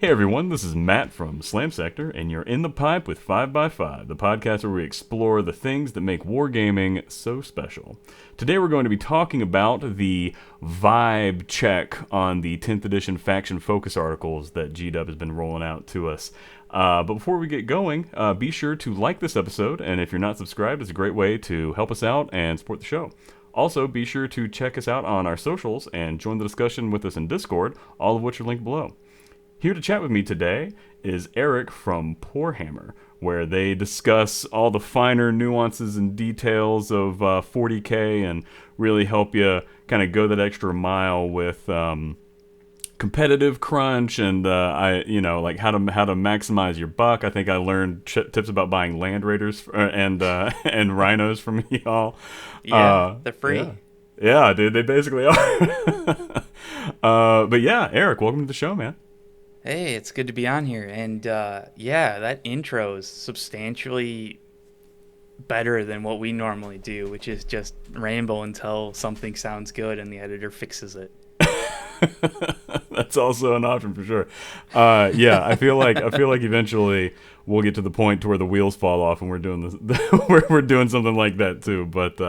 Hey everyone, this is Matt from Slam Sector, and you're in the pipe with 5x5, the podcast where we explore the things that make wargaming so special. Today we're going to be talking about the vibe check on the 10th edition faction focus articles that GW has been rolling out to us. But before we get going, be sure to like this episode, and if you're not subscribed, it's a great way to help us out and support the show. Also, be sure to check us out on our socials and join the discussion with us in Discord, all of which are linked below. Here to chat with me today is Eric from Poorhammer, where they discuss all the finer nuances and details of 40K and really help you kind of go that extra mile with competitive crunch and like how to maximize your buck. I think I learned tips about buying land raiders and rhinos from y'all. Yeah, they're free. Yeah, dude, they basically are. But yeah, Eric, welcome to the show, man. Hey, it's good to be on here. And that intro is substantially better than what we normally do, which is just ramble until something sounds good and the editor fixes it. That's also an option for sure. I feel like eventually we'll get to the point to where the wheels fall off and we're doing this we're doing something like that too. But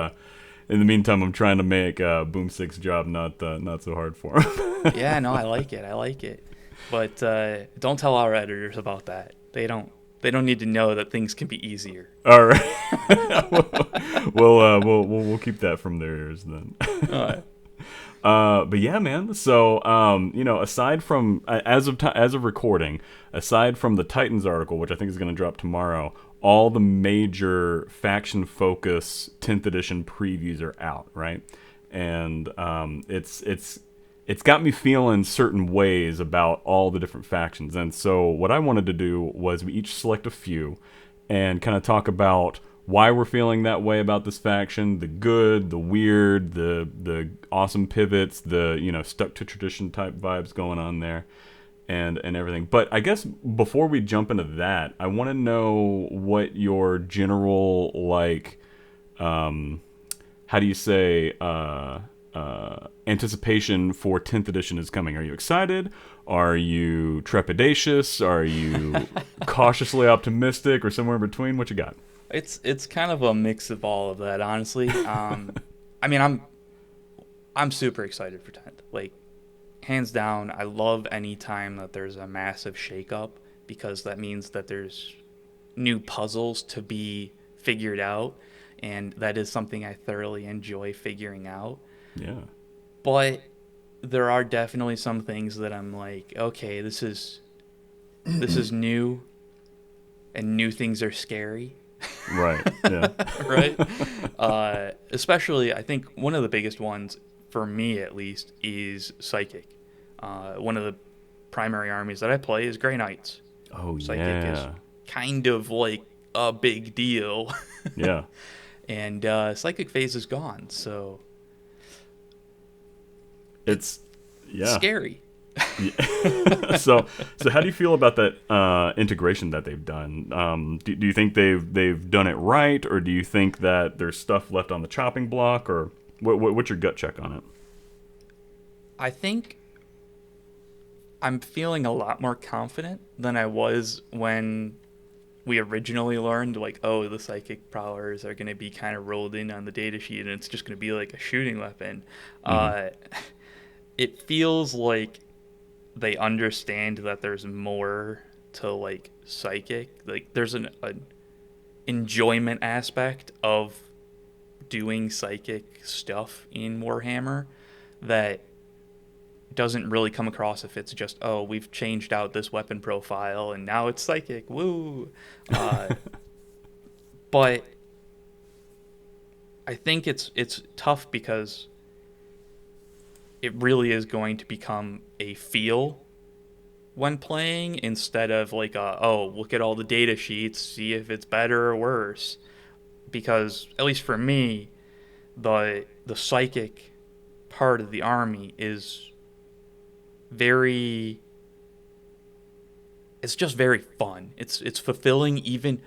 in the meantime, I'm trying to make Boom6's job not so hard for him. Yeah, no, I like it. But don't tell our editors about that. They don't need to know that things can be easier. All right. We'll keep that from their ears then. All right. But yeah, man. So aside from as of recording, aside from the Titans article, which I think is going to drop tomorrow, all the major faction focus 10th edition previews are out, right? And it's got me feeling certain ways about all the different factions. And so what I wanted to do was we each select a few and kind of talk about why we're feeling that way about this faction, the good, the weird, the awesome pivots, the stuck to tradition type vibes going on there and everything. But I guess before we jump into that, I want to know what your general how do you say anticipation for 10th edition is coming. Are you excited? Are you trepidatious? Are you cautiously optimistic or somewhere in between? What you got? It's kind of a mix of all of that, honestly. I'm super excited for 10th. Like, hands down, I love any time that there's a massive shakeup because that means that there's new puzzles to be figured out, and that is something I thoroughly enjoy figuring out. Yeah. But there are definitely some things that I'm like, okay, this is new, and new things are scary. Right. Yeah. Right. Especially, I think one of the biggest ones for me, at least, is Psychic. One of the primary armies that I play is Grey Knights. Oh, Psychic is kind of like a big deal. Yeah. And Psychic phase is gone, so it's scary. Yeah. So how do you feel about that integration that they've done? Do you think they've done it right, or do you think that there's stuff left on the chopping block, or what's your gut check on it? I think I'm feeling a lot more confident than I was when we originally learned, the Psychic Prowlers are going to be kind of rolled in on the data sheet, and it's just going to be like a shooting weapon. Mm-hmm. It feels like they understand that there's more to, Psychic. There's an enjoyment aspect of doing Psychic stuff in Warhammer that doesn't really come across if it's just, we've changed out this weapon profile and now it's Psychic, woo. But I think it's tough because it really is going to become a feel when playing instead of look at all the data sheets, see if it's better or worse. Because at least for me, the Psychic part of the army is it's just very fun. It's fulfilling. Even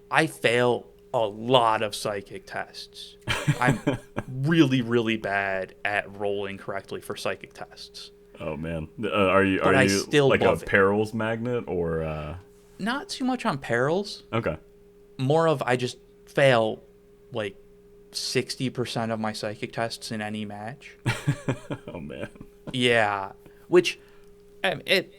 I fail a lot of Psychic tests. I'm really, really bad at rolling correctly for Psychic tests. Oh man, are you But I still like a love it. perils magnet or? Not too much on perils. Okay. More of I just fail like 60% of my psychic tests in any match. Oh man. Yeah, which it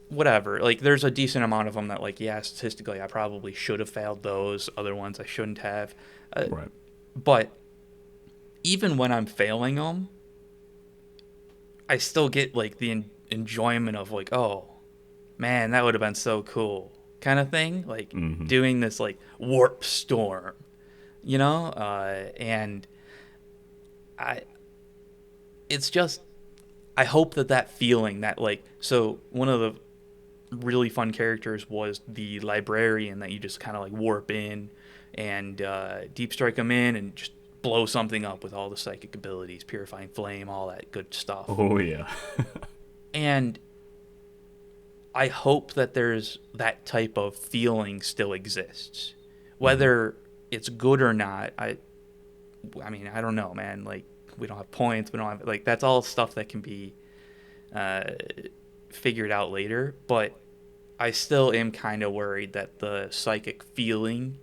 whatever. Like there's a decent amount of them that like yeah, statistically I probably should have failed those. Other ones I shouldn't have. Right. But even when I'm failing them, I still get like the enjoyment of like, oh man, that would have been so cool, kind of thing. Like doing this like warp storm, and it's just I hope that feeling that like so one of the really fun characters was the librarian that you just kind of like warp in and deep strike them in and just blow something up with all the psychic abilities, purifying flame, all that good stuff. Oh yeah. And I hope that there's that type of feeling still exists, whether it's good or not. I mean, I don't know, man. Like we don't have points, we don't have like that's all stuff that can be figured out later. But I still am kind of worried that the psychic feeling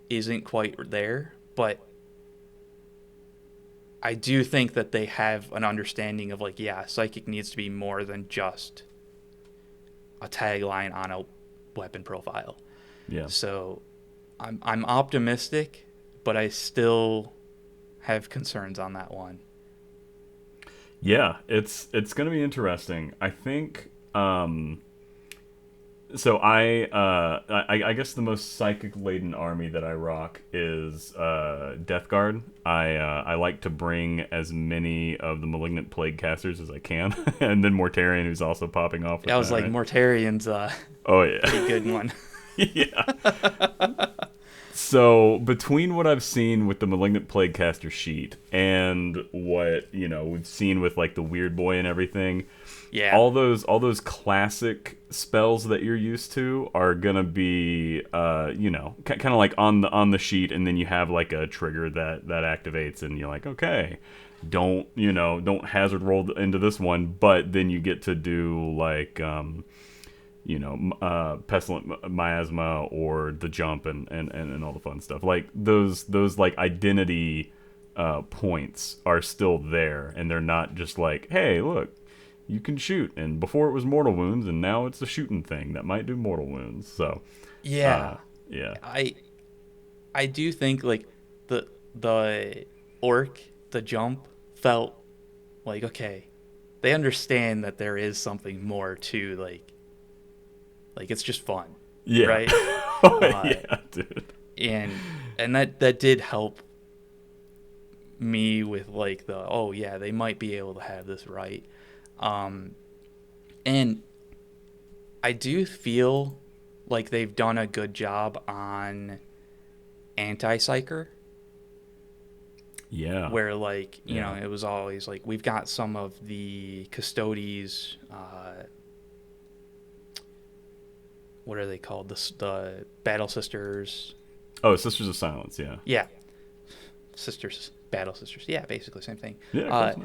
isn't quite there. But I do think that they have an understanding of like, yeah, psychic needs to be more than just a tagline on a weapon profile. Yeah. So I'm optimistic, but I still have concerns on that one. Yeah, it's going to be interesting. I think so I guess the most psychic laden army that I rock is Death Guard. I like to bring as many of the malignant plague casters as I can, and then Mortarion, who's also popping off. With I was that, like, right? Mortarion's Oh yeah, pretty good one. Yeah. So between what I've seen with the Malignant Plaguecaster sheet and what we've seen with like the Weird Boy and everything, Yeah. all those classic spells that you're used to are gonna be kind of like on the sheet, and then you have like a trigger that activates, and you're like, okay, don't hazard roll into this one, but then you get to do like pestilent miasma or the jump and all the fun stuff. Like those like identity points are still there, and they're not just like, hey, look, you can shoot, and before it was mortal wounds, and now it's a shooting thing that might do mortal wounds. So yeah. Yeah. I do think like the orc, the jump felt like, okay, they understand that there is something more to like it's just fun. Yeah. Right? Yeah, dude. And that did help me with like they might be able to have this right. And I do feel like they've done a good job on anti-psyker. Yeah. Where like, it was always like we've got some of the Custodes, what are they called? The Battle Sisters. Oh, Sisters of Silence, yeah. Yeah. Battle Sisters. Yeah, basically same thing. Yeah,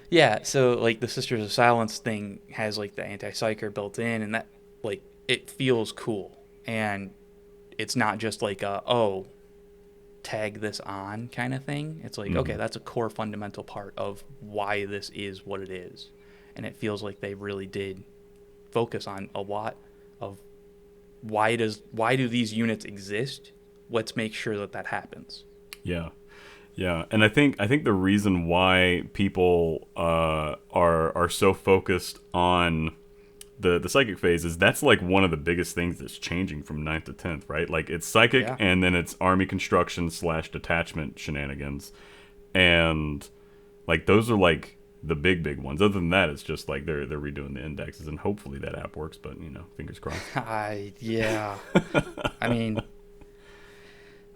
yeah, so like the Sisters of Silence thing has like the anti-psyker built in, and that like it feels cool. And it's not just like tag this on kind of thing. It's like, okay, that's a core fundamental part of why this is what it is. And it feels like they really did focus on a lot of why do these units exist? Let's make sure that happens. Yeah. Yeah, and I think the reason why people are so focused on the psychic phase is that's like one of the biggest things that's changing from 9th to 10th, right? Like it's psychic, and then it's army construction / detachment shenanigans, and like those are like the big ones. Other than that, it's just like they're redoing the indexes, and hopefully that app works, but fingers crossed. Yeah. I mean,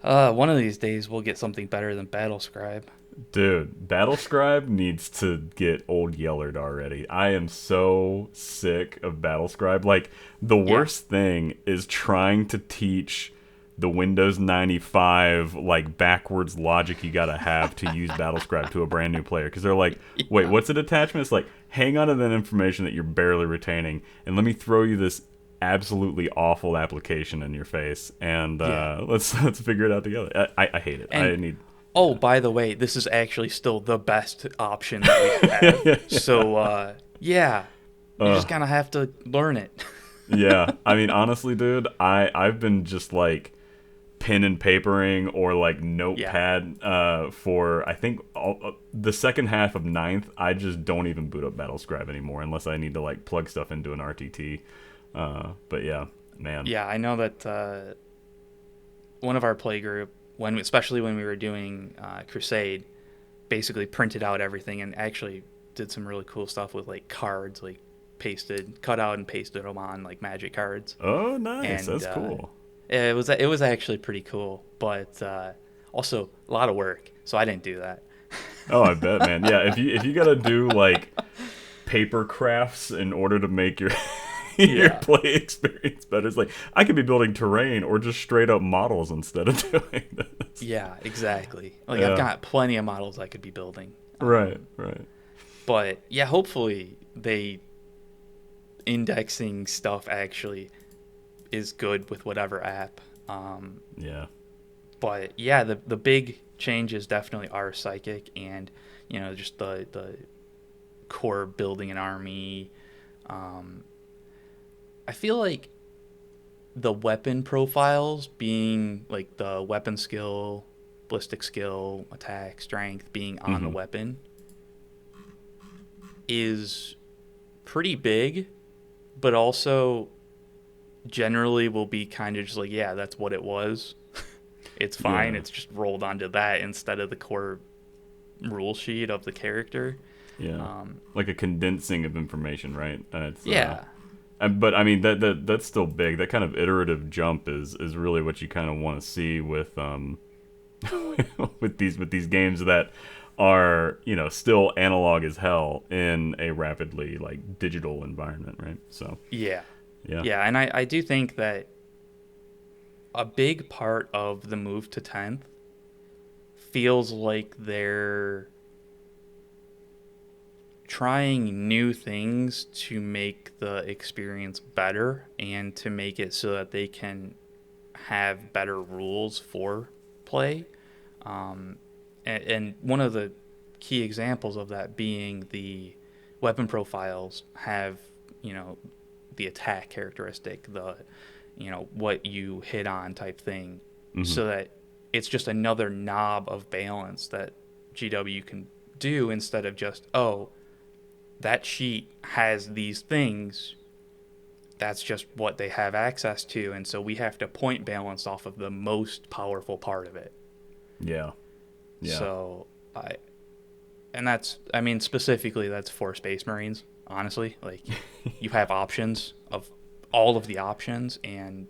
one of these days we'll get something better than Battlescribe. Dude, Battlescribe needs to get old Yellard already. I am so sick of Battlescribe. Like, the worst thing is trying to teach the Windows 95 like backwards logic you gotta have to use Battlescribe to a brand new player, because they're like, wait, what's an attachment? It's like, hang on to that information that you're barely retaining, and let me throw you this absolutely awful application in your face, and let's figure it out together. I hate it. And, I need. Oh, by the way, this is actually still the best option that we have. So yeah, you just kind of have to learn it. Yeah, I mean, honestly, dude, I've been just like pen and papering or like notepad for I think the second half of ninth. I just don't even boot up Battlescribe anymore unless I need to like plug stuff into an RTT. But yeah, man. Yeah, I know that one of our play group, especially when we were doing Crusade, basically printed out everything and actually did some really cool stuff with like cards, like cut out and pasted them on like magic cards. Oh, nice. And, that's cool. It was actually pretty cool, but also a lot of work, so I didn't do that. Oh, I bet, man. Yeah, if you gotta do like paper crafts in order to make your your play experience better, it's like I could be building terrain or just straight up models instead of doing this. Yeah, exactly. Like I've got plenty of models I could be building. Right. But yeah, hopefully indexing stuff actually is good with whatever app. Yeah. But yeah, the big changes definitely are psychic, and just the core building an army. I feel like the weapon profiles being like the weapon skill, ballistic skill, attack, strength being on the weapon is pretty big, but also generally will be kind of just like, yeah, that's what it was. It's fine. It's just rolled onto that instead of the core rule sheet of the character. Yeah. Like a condensing of information, right? Yeah. But I mean that's still big. That kind of iterative jump is really what you kind of want to see with with these games that are still analog as hell in a rapidly like digital environment, right? So yeah, and I do think that a big part of the move to 10th feels like they're trying new things to make the experience better and to make it so that they can have better rules for play. And one of the key examples of that being the weapon profiles have, the attack characteristic, the, what you hit on type thing, so that it's just another knob of balance that GW can do instead of just, that sheet has these things. That's just what they have access to, and so we have to point balance off of the most powerful part of it. Yeah. So specifically that's for Space Marines, honestly. Like, you have options of all of the options, and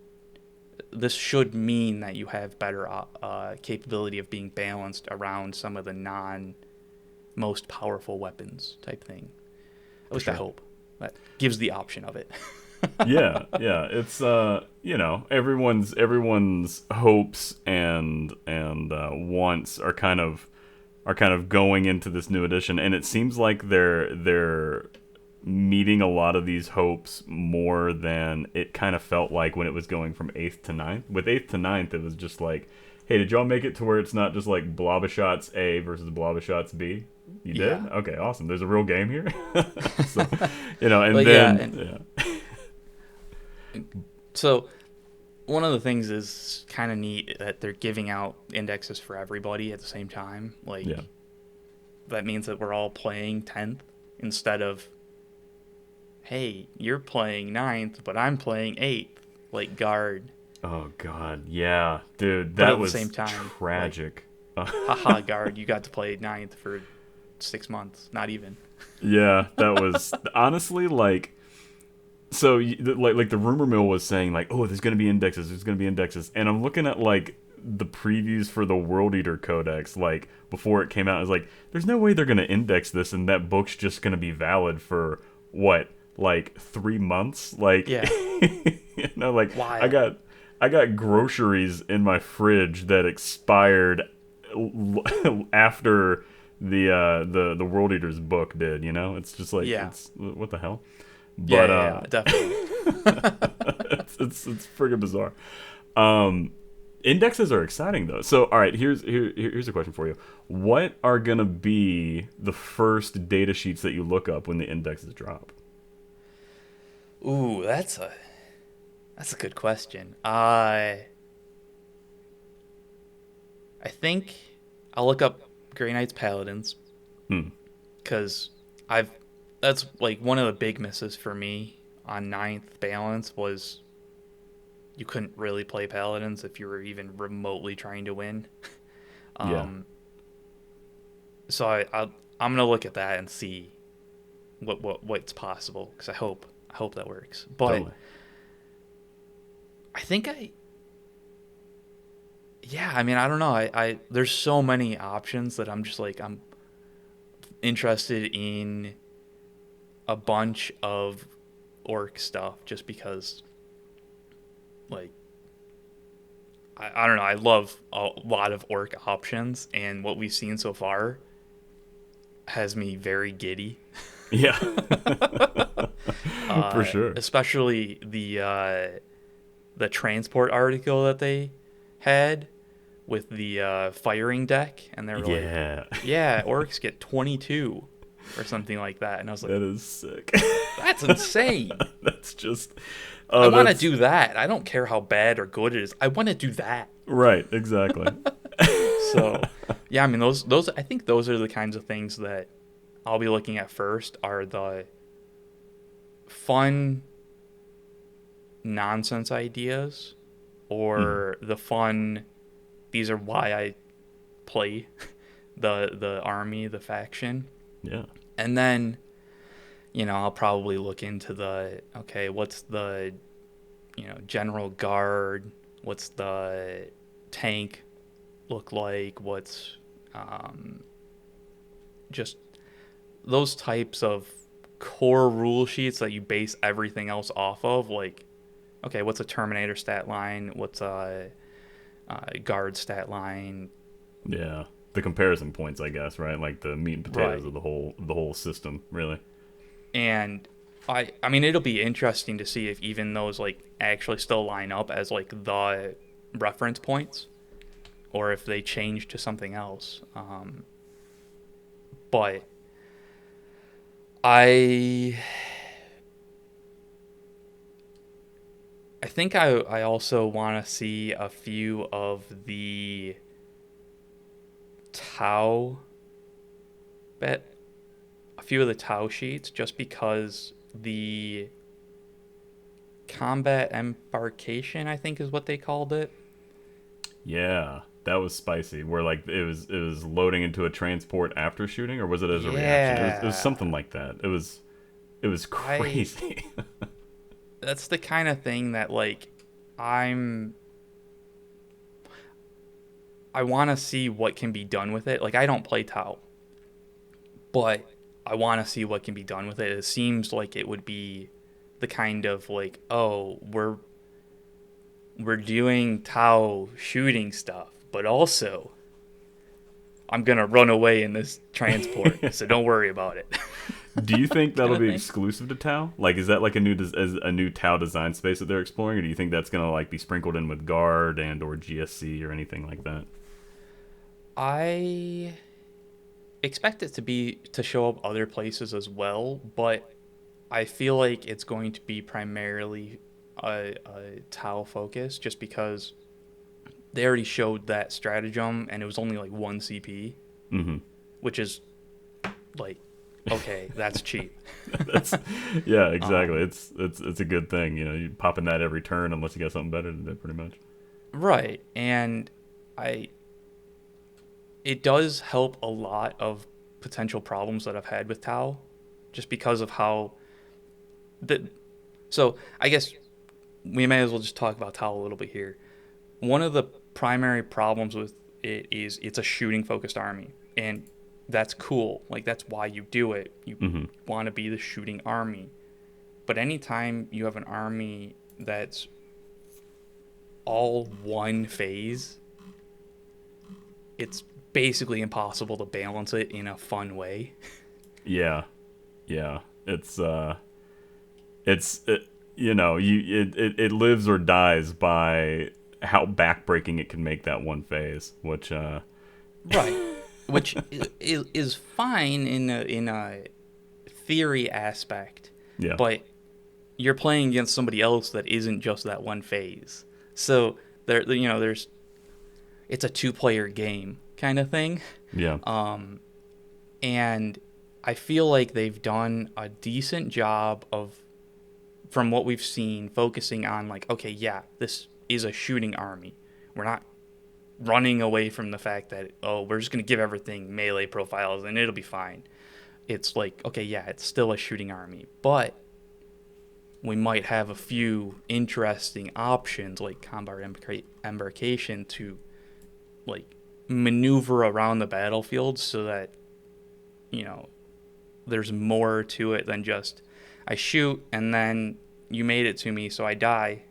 this should mean that you have better capability of being balanced around some of the most powerful weapons type thing. At least I hope. That gives the option of it. yeah. It's everyone's hopes and wants are kind of going into this new edition, and it seems like they're meeting a lot of these hopes more than it kind of felt like when it was going from 8th to 9th. With 8th to 9th, it was just like, hey, did y'all make it to where it's not just like Bloboshots A versus Bloboshots B? You did? Yeah. Okay, awesome. There's a real game here. So, and so one of the things is kind of neat that they're giving out indexes for everybody at the same time. Like, that means that we're all playing 10th instead of, hey, you're playing 9th, but I'm playing 8th, like Guard. Oh, God. Yeah. Dude, that was same time, tragic. Like, haha, Guard, you got to play 9th for 6 months. Not even. Yeah, that was honestly like... So, like the rumor mill was saying, like, oh, there's going to be indexes. And I'm looking at, like, the previews for the World Eater Codex, like, before it came out. I was like, there's no way they're going to index this and that book's just going to be valid for, what, like, 3 months? Like, yeah. like, Wild. I I got groceries in my fridge that expired after the World Eaters book did. It's just like Yeah. it's what the hell. Yeah, But yeah, yeah, definitely. it's freaking bizarre. Indexes are exciting though. So all right, here's a question for you. What are gonna be the first data sheets that you look up when the indexes drop? Ooh, that's a good question. I think I'll look up Grey Knights Paladins Hmm. because that's like one of the big misses for me on ninth balance was you couldn't really play Paladins if you were even remotely trying to win. Yeah. So I'm gonna look at that and see what's possible because I hope that works. But Totally. I think I mean, I don't know. I there's so many options that I'm just like I'm interested in a bunch of orc stuff just because like I don't know, I love a lot of orc options and what we've seen so far has me very giddy. Yeah. For sure. Especially the transport article that they had with the firing deck, and they were Yeah. like, "Yeah, orcs get 22 or something like that," and I was like, That is sick. "That's insane! That's just. I Oh, want to that's do that. I don't care how bad or good it is. I want to do that." right. Exactly. So, yeah, I mean, those I think those are the kinds of things that I'll be looking at first. Are the fun nonsense ideas or the fun these are why I play the army, the faction. Yeah. And then, I'll probably look into what's the, general guard, what's the tank look like, what's just those types of core rule sheets that you base everything else off of, like, okay, what's a Terminator stat line? What's a guard stat line? Yeah. The comparison points, I guess, right? Like the meat and potatoes Right. of the whole system, really. And I mean, it'll be interesting to see if even those like actually still line up as like the reference points, or if they change to something else. But I think I also want to see a few of the Tau Tau sheets, just because the combat embarkation, I think, is what they called it. Yeah. That was spicy. Where like it was loading into a transport after shooting, or was it as a reaction? It was Yeah. something like that. It was crazy. That's the kind of thing that like I'm I want to see what can be done with it. Like I don't play Tau, but I want to see what can be done with it. It seems like it would be the kind of like, oh, we're doing Tau shooting stuff, but also I'm gonna run away in this transport, so don't worry about it. Do you think Kind that'll of be thing. exclusive to Tau? Like, is that like a new Tau design space that they're exploring, or do you think that's gonna like be sprinkled in with Guard and or GSC or anything like that? I expect it to show up other places as well, but I feel like it's going to be primarily a Tau focus, just because they already showed that stratagem and it was only like 1 CP, Mm-hmm. which is like, okay, that's cheap. That's yeah, exactly. Um, It's a good thing. You popping that every turn unless you got something better to do, pretty much. right, and I it does help a lot of potential problems that I've had with Tau, just because of how the. So I guess we may as well just talk about Tau a little bit here. One of the primary problems with it is it's a shooting focused army, and that's cool. Like that's why you do it. You Mm-hmm. want to be the shooting army. But anytime you have an army that's all one phase, it's basically impossible to balance it in a fun way. Yeah. It lives or dies by how backbreaking it can make that one phase, which right, which is fine in a theory aspect. Yeah. But you're playing against somebody else that isn't just that one phase. So there's it's a 2-player game kind of thing. Yeah. And I feel like they've done a decent job of, from what we've seen, focusing on like, okay, yeah, this is a shooting army. We're not running away from the fact that, oh, we're just going to give everything melee profiles and it'll be fine. It's like, okay, yeah, it's still a shooting army, but we might have a few interesting options like combat embarkation to like maneuver around the battlefield so that, there's more to it than just I shoot and then you made it to me so I die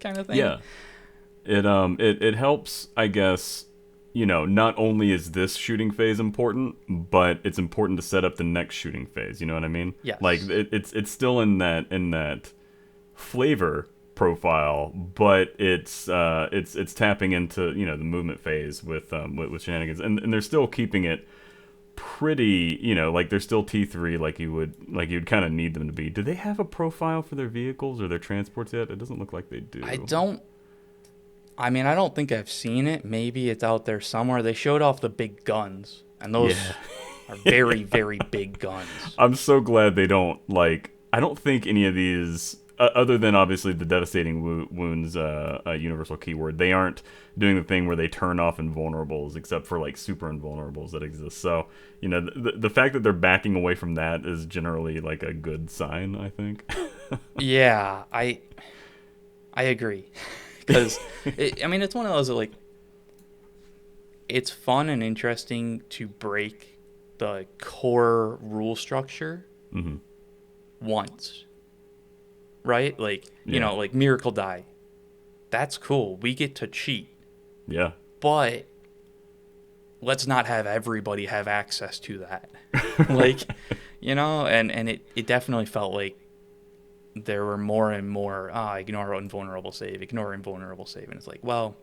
kind of thing. Yeah. It helps, I guess, not only is this shooting phase important, but it's important to set up the next shooting phase, you know what I mean? Yes. Like it's still in that flavor profile, but it's tapping into, the movement phase with shenanigans, and they're still keeping it pretty, like they're still T3 like you'd kind of need them to be. Do they have a profile for their vehicles or their transports yet? It doesn't look like they do. I don't think I've seen it. Maybe it's out there somewhere. They showed off the big guns, and those are very, very big guns. I'm so glad they don't, I don't think any of these, other than obviously the devastating wounds universal keyword, they aren't doing the thing where they turn off invulnerables, except for super invulnerables that exist. So, the fact that they're backing away from that is generally a good sign, I think. Yeah, I agree. Because, it's one of those that, it's fun and interesting to break the core rule structure once. Right? Miracle Die. That's cool. We get to cheat. Yeah. But let's not have everybody have access to that. And it definitely felt like there were more and more, ignore invulnerable save. And it's like, well,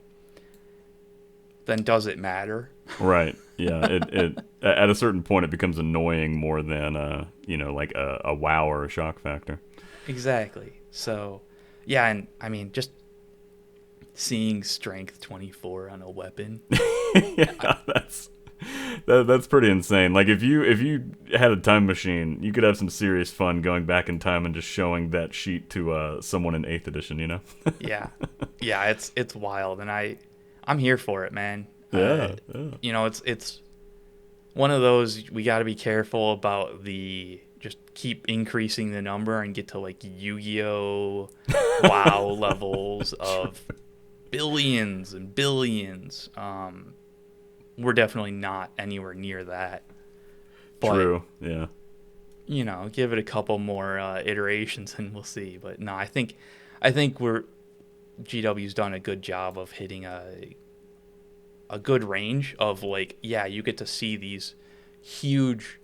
then does it matter? Right. Yeah. It at a certain point, it becomes annoying more than, a wow or a shock factor. Exactly. So, yeah, and just seeing strength 24 on a weapon. Yeah, that's pretty insane. If you had a time machine, you could have some serious fun going back in time and just showing that sheet to someone in 8th edition, Yeah. Yeah, it's wild, and I'm here for it, man. Yeah. It's one of those, we got to be careful about just keep increasing the number and get to Yu-Gi-Oh! WoW levels of billions and billions. We're definitely not anywhere near that. But, true. Yeah. Give it a couple more iterations and we'll see. But no, I think GW's done a good job of hitting a good range of you get to see these huge.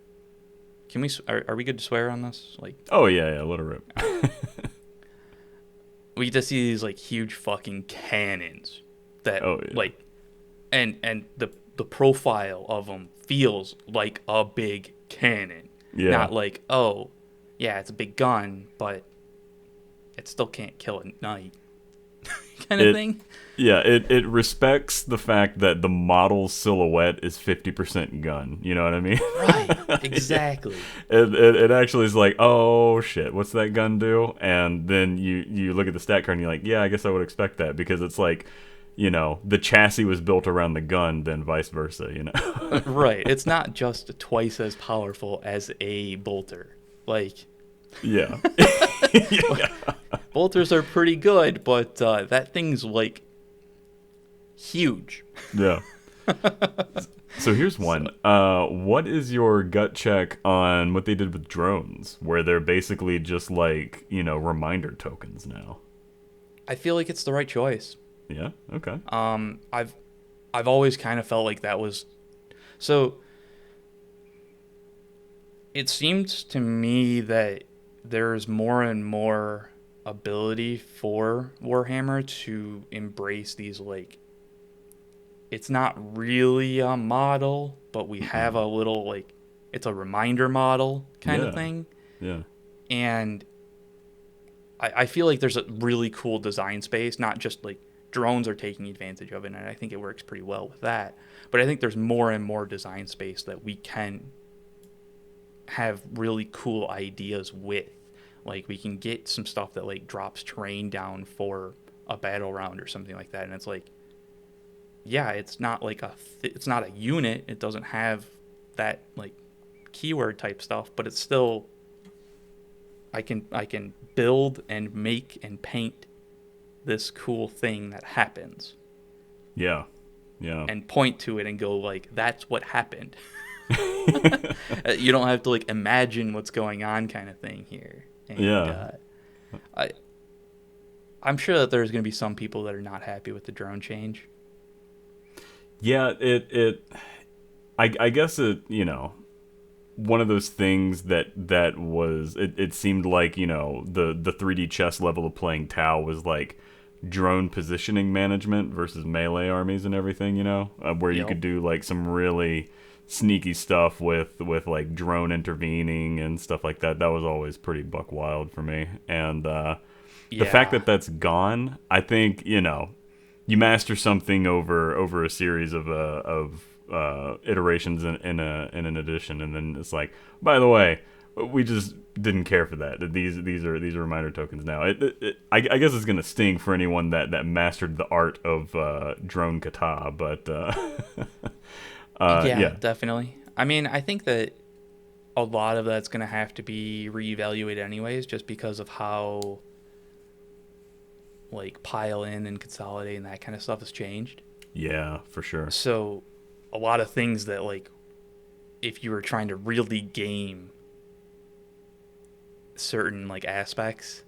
Can we? Are we good to swear on this? Oh yeah, let it rip. We get to see these huge fucking cannons that and the profile of them feels like a big cannon. Yeah. Not oh, yeah, it's a big gun, but it still can't kill at night. kind of thing. Yeah, it respects the fact that the model's silhouette is 50% gun. You know what I mean? Right, exactly. It actually is oh shit, what's that gun do? And then you look at the stat card and you're like, yeah, I guess I would expect that, because it's the chassis was built around the gun, then vice versa, Right. It's not just twice as powerful as a bolter. Yeah. Yeah. Bolters are pretty good, but that thing's huge. Yeah. So here's one. What is your gut check on what they did with drones, where they're basically just reminder tokens now? I feel like it's the right choice. Yeah. Okay. I've always kind of felt like that was so. It seems to me that there's more and more ability for Warhammer to embrace these, like, it's not really a model, but we have a little, like, it's a reminder model kind of thing. Yeah. And I feel like there's a really cool design space, not just like drones are taking advantage of it, and I think it works pretty well with that. But I think there's more and more design space that we can have really cool ideas with. Like, we can get some stuff that like drops terrain down for a battle round or something like that, and it's like, yeah, it's not like it's not a unit. It doesn't have that like keyword type stuff, but it's still, I can build and make and paint this cool thing that happens. Yeah. Yeah. And point to it and go like, that's what happened. You don't have to like imagine what's going on kind of thing here. And, yeah. I'm sure that there's going to be some people that are not happy with the drone change. Yeah, I guess it, one of those things that was, it seemed like, the 3D chess level of playing Tau was like drone positioning management versus melee armies and everything, where you could do like some really sneaky stuff with like drone intervening and stuff like that. That was always pretty buck wild for me. And the fact that that's gone, I think, you master something over a series of iterations in an edition, and then it's like, by the way, we just didn't care for that. These are reminder tokens now. I guess it's gonna sting for anyone that mastered the art of drone kata, but yeah, definitely. I mean, I think that a lot of that's gonna have to be reevaluated anyways, just because of how like pile in and consolidate and that kind of stuff has changed. Yeah, for sure. So a lot of things that, like, if you were trying to really game certain like aspects,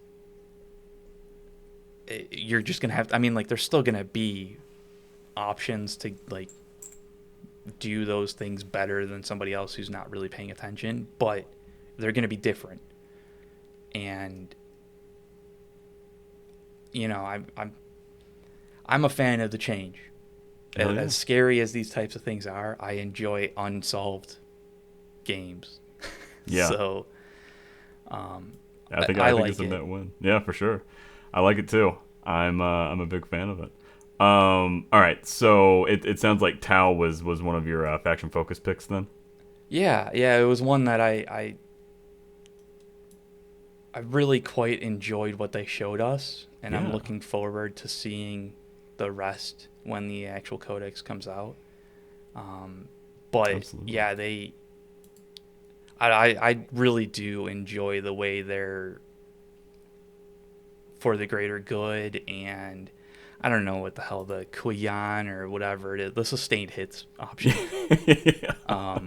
you're just gonna have, I mean, like, there's still gonna be options to like do those things better than somebody else who's not really paying attention, but they're gonna be different. And I'm a fan of the change. Oh, yeah. As scary as these types of things are, I enjoy unsolved games. Yeah. So, I think like it's a it. net win. Yeah, for sure. I like it too. I'm a big fan of it. All right. So it sounds like Tau was one of your faction focus picks then. Yeah. It was one that I really quite enjoyed what they showed us, and I'm looking forward to seeing the rest when the actual codex comes out. But Absolutely. yeah, I really do enjoy the way they're for the greater good, and I don't know what the hell, the Kuyan or whatever it is, the sustained hits option. Yeah.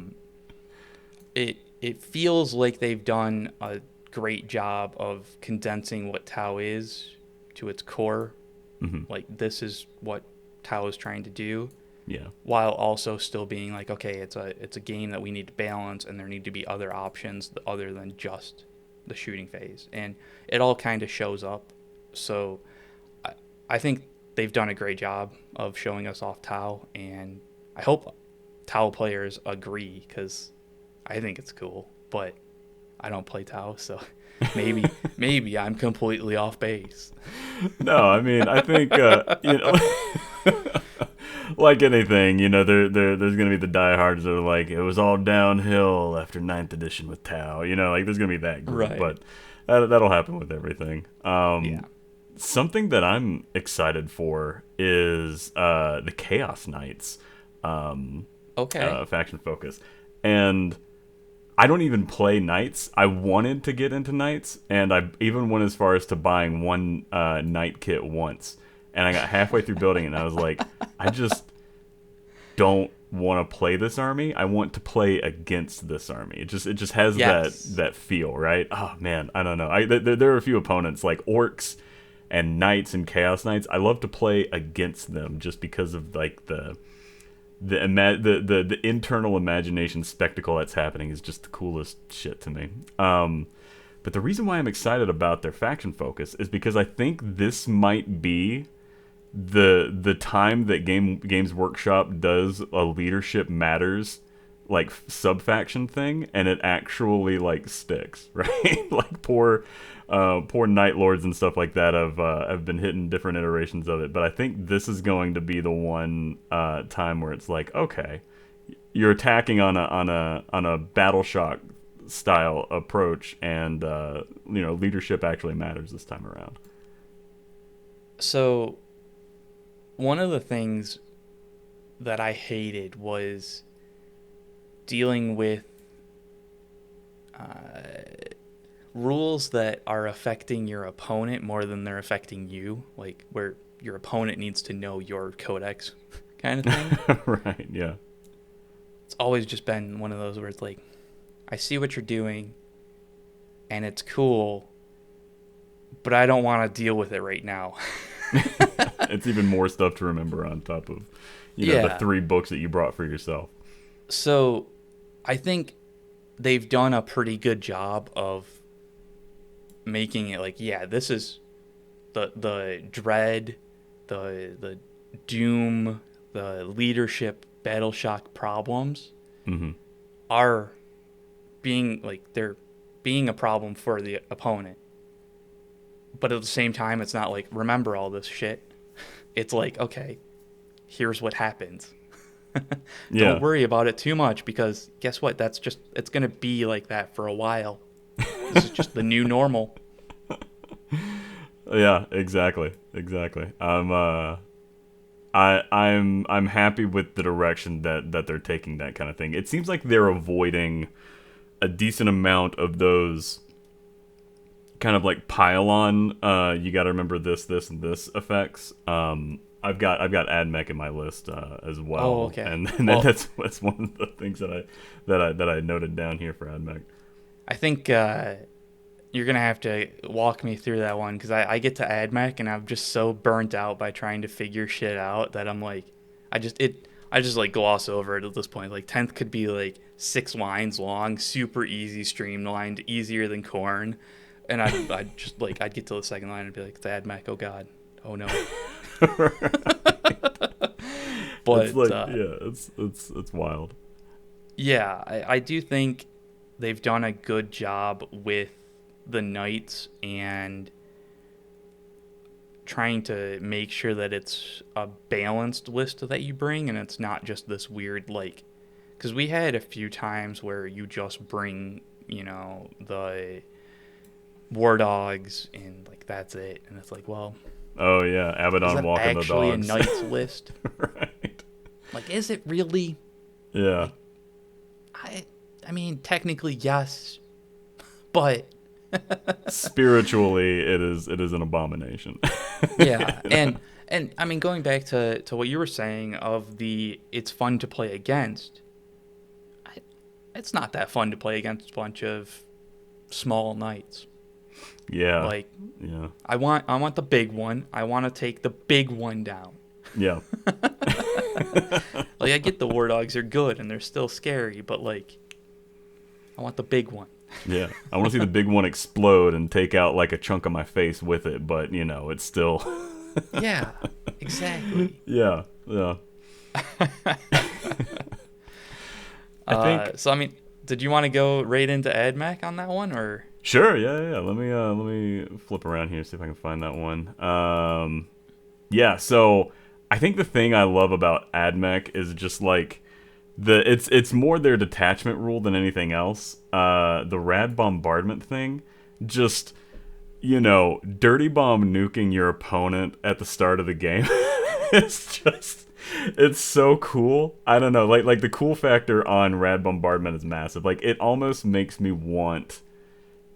It feels like they've done a great job of condensing what Tau is to its core. Mm-hmm. Like, this is what Tau is trying to do. Yeah. While also still being like, okay, it's a game that we need to balance, and there need to be other options other than just the shooting phase, and it all kind of shows up. So I think they've done a great job of showing us off Tau, and I hope Tau players agree, because I think it's cool, but I don't play Tau, so maybe I'm completely off base. No, I mean, I think like anything, there's gonna be the diehards that are like, it was all downhill after 9th edition with Tau. Like, there's gonna be that group, Right. But that'll happen with everything. Yeah. Something that I'm excited for is the Chaos Knights. Okay. Faction focus, and I don't even play Knights. I wanted to get into Knights, and I even went as far as to buying one Knight kit once. And I got halfway through building it, and I was like, I just don't want to play this army. I want to play against this army. It just has Yes. that feel, right? Oh man, I don't know. There are a few opponents like Orks and Knights and Chaos Knights, I love to play against them just because of like the internal imagination spectacle that's happening is just the coolest shit to me. But the reason why I'm excited about their faction focus is because I think this might be the time that Games Workshop does a leadership matters like sub-faction thing, and it actually like sticks, right? Like poor Night Lords and stuff like that have been hitting different iterations of it, but I think this is going to be the one time where it's like, okay, you're attacking on a battle shock style approach, and leadership actually matters this time around. So one of the things that I hated was dealing with rules that are affecting your opponent more than they're affecting you, like where your opponent needs to know your codex kind of thing. Right, yeah. It's always just been one of those where it's like, I see what you're doing and it's cool, but I don't want to deal with it right now. It's even more stuff to remember on top of the 3 books that you brought for yourself. So I think they've done a pretty good job of making it like, yeah, this is the dread, the doom, the leadership battle shock problems are being like, they're being a problem for the opponent. But at the same time, it's not like, remember all this shit. It's like, okay, here's what happens. Don't worry about it too much, because guess what? It's going to be like that for a while. This is just the new normal. Yeah, exactly. I'm happy with the direction that they're taking that kind of thing. It seems like they're avoiding a decent amount of those kind of like pile-on, you got to remember this, and this effects. I've got Admech in my list as well. Oh, okay. And that's one of the things that I noted down here for Admech. I think you're gonna have to walk me through that one, because I get to Admech and I'm just so burnt out by trying to figure shit out that I'm like, I just like gloss over it at this point. Like 10th could be like 6 lines long, super easy, streamlined, easier than Khorne. And I'd just like, I'd get to the second line and be like, it's Admech, oh god, oh no. But it's like, it's wild. Yeah, I do think they've done a good job with the Knights and trying to make sure that it's a balanced list that you bring, and it's not just this weird, like, because we had a few times where you just bring, the War Dogs and like that's it, and it's like, well, oh yeah, Abaddon walking the dogs. Is that actually a Knight's list? Right. Like, is it really? Yeah. Like, I mean, technically yes, but spiritually it is an abomination. Yeah, and I mean, going back to what you were saying of it's fun to play against. It's not that fun to play against a bunch of small knights. Yeah. Like, yeah. I want the big one. I want to take the big one down. Yeah. Like, I get the War Dogs are good and they're still scary, but like, I want the big one. Yeah. I want to see the big one explode and take out like a chunk of my face with it, but it's still Yeah, exactly. Yeah. So I mean, did you want to go right into Admech on that one, or? Sure, yeah. Let me flip around here, see if I can find that one. Yeah, so I think the thing I love about Admech is just like it's more their detachment rule than anything else. The rad bombardment thing, just dirty bomb nuking your opponent at the start of the game. It's so cool. I don't know, like the cool factor on rad bombardment is massive. Like, it almost makes me want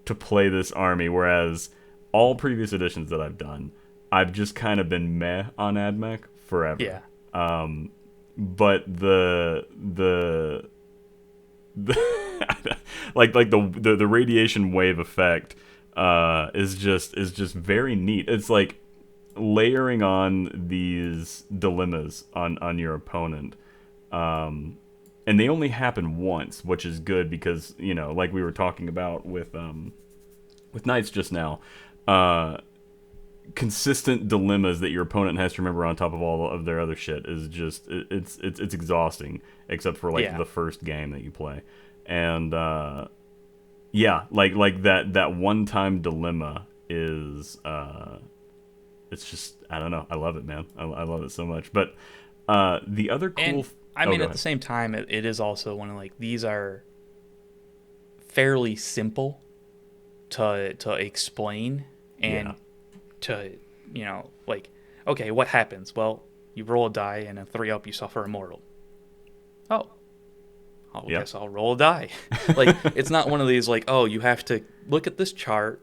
to play this army, whereas all previous editions that I've done, I've just kind of been meh on Admech forever. Yeah. But the like the radiation wave effect is just very neat. It's like layering on these dilemmas on your opponent, and they only happen once, which is good because, you know, like we were talking about with knights just now, consistent dilemmas that your opponent has to remember on top of all of their other shit is just it's exhausting, except for like the first game that you play. And yeah, like that one time dilemma is it's just, I don't know, I love it, man. I love it so much. But the other cool I mean, at the same time, it is also one of, like, these are fairly simple to explain and to, you know, like, okay, what happens? Well, you roll a die, and a 3-up, you suffer immortal. Oh, I guess I'll roll a die. Like, it's not one of these, like, oh, you have to look at this chart,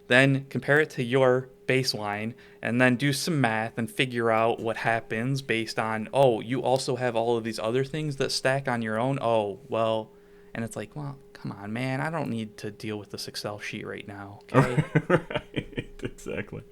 then compare it to your baseline, and then do some math and figure out what happens based on, oh, you also have all of these other things that stack on your own. Oh, well, and it's like, well, come on, man, I don't need to deal with this Excel sheet right now, okay? Right, exactly.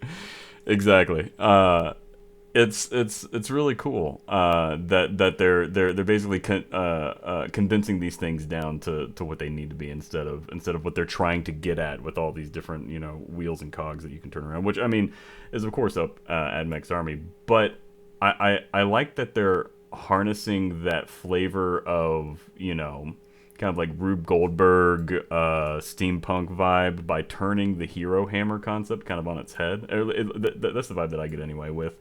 It's really cool that they're basically condensing these things down to what they need to be instead of what they're trying to get at with all these different, you know, wheels and cogs that you can turn around, which, I mean, is of course up Admech's army. But I like that they're harnessing that flavor of, you know, kind of like Rube Goldberg steampunk vibe by turning the hero hammer concept kind of on its head. That's the vibe that I get anyway with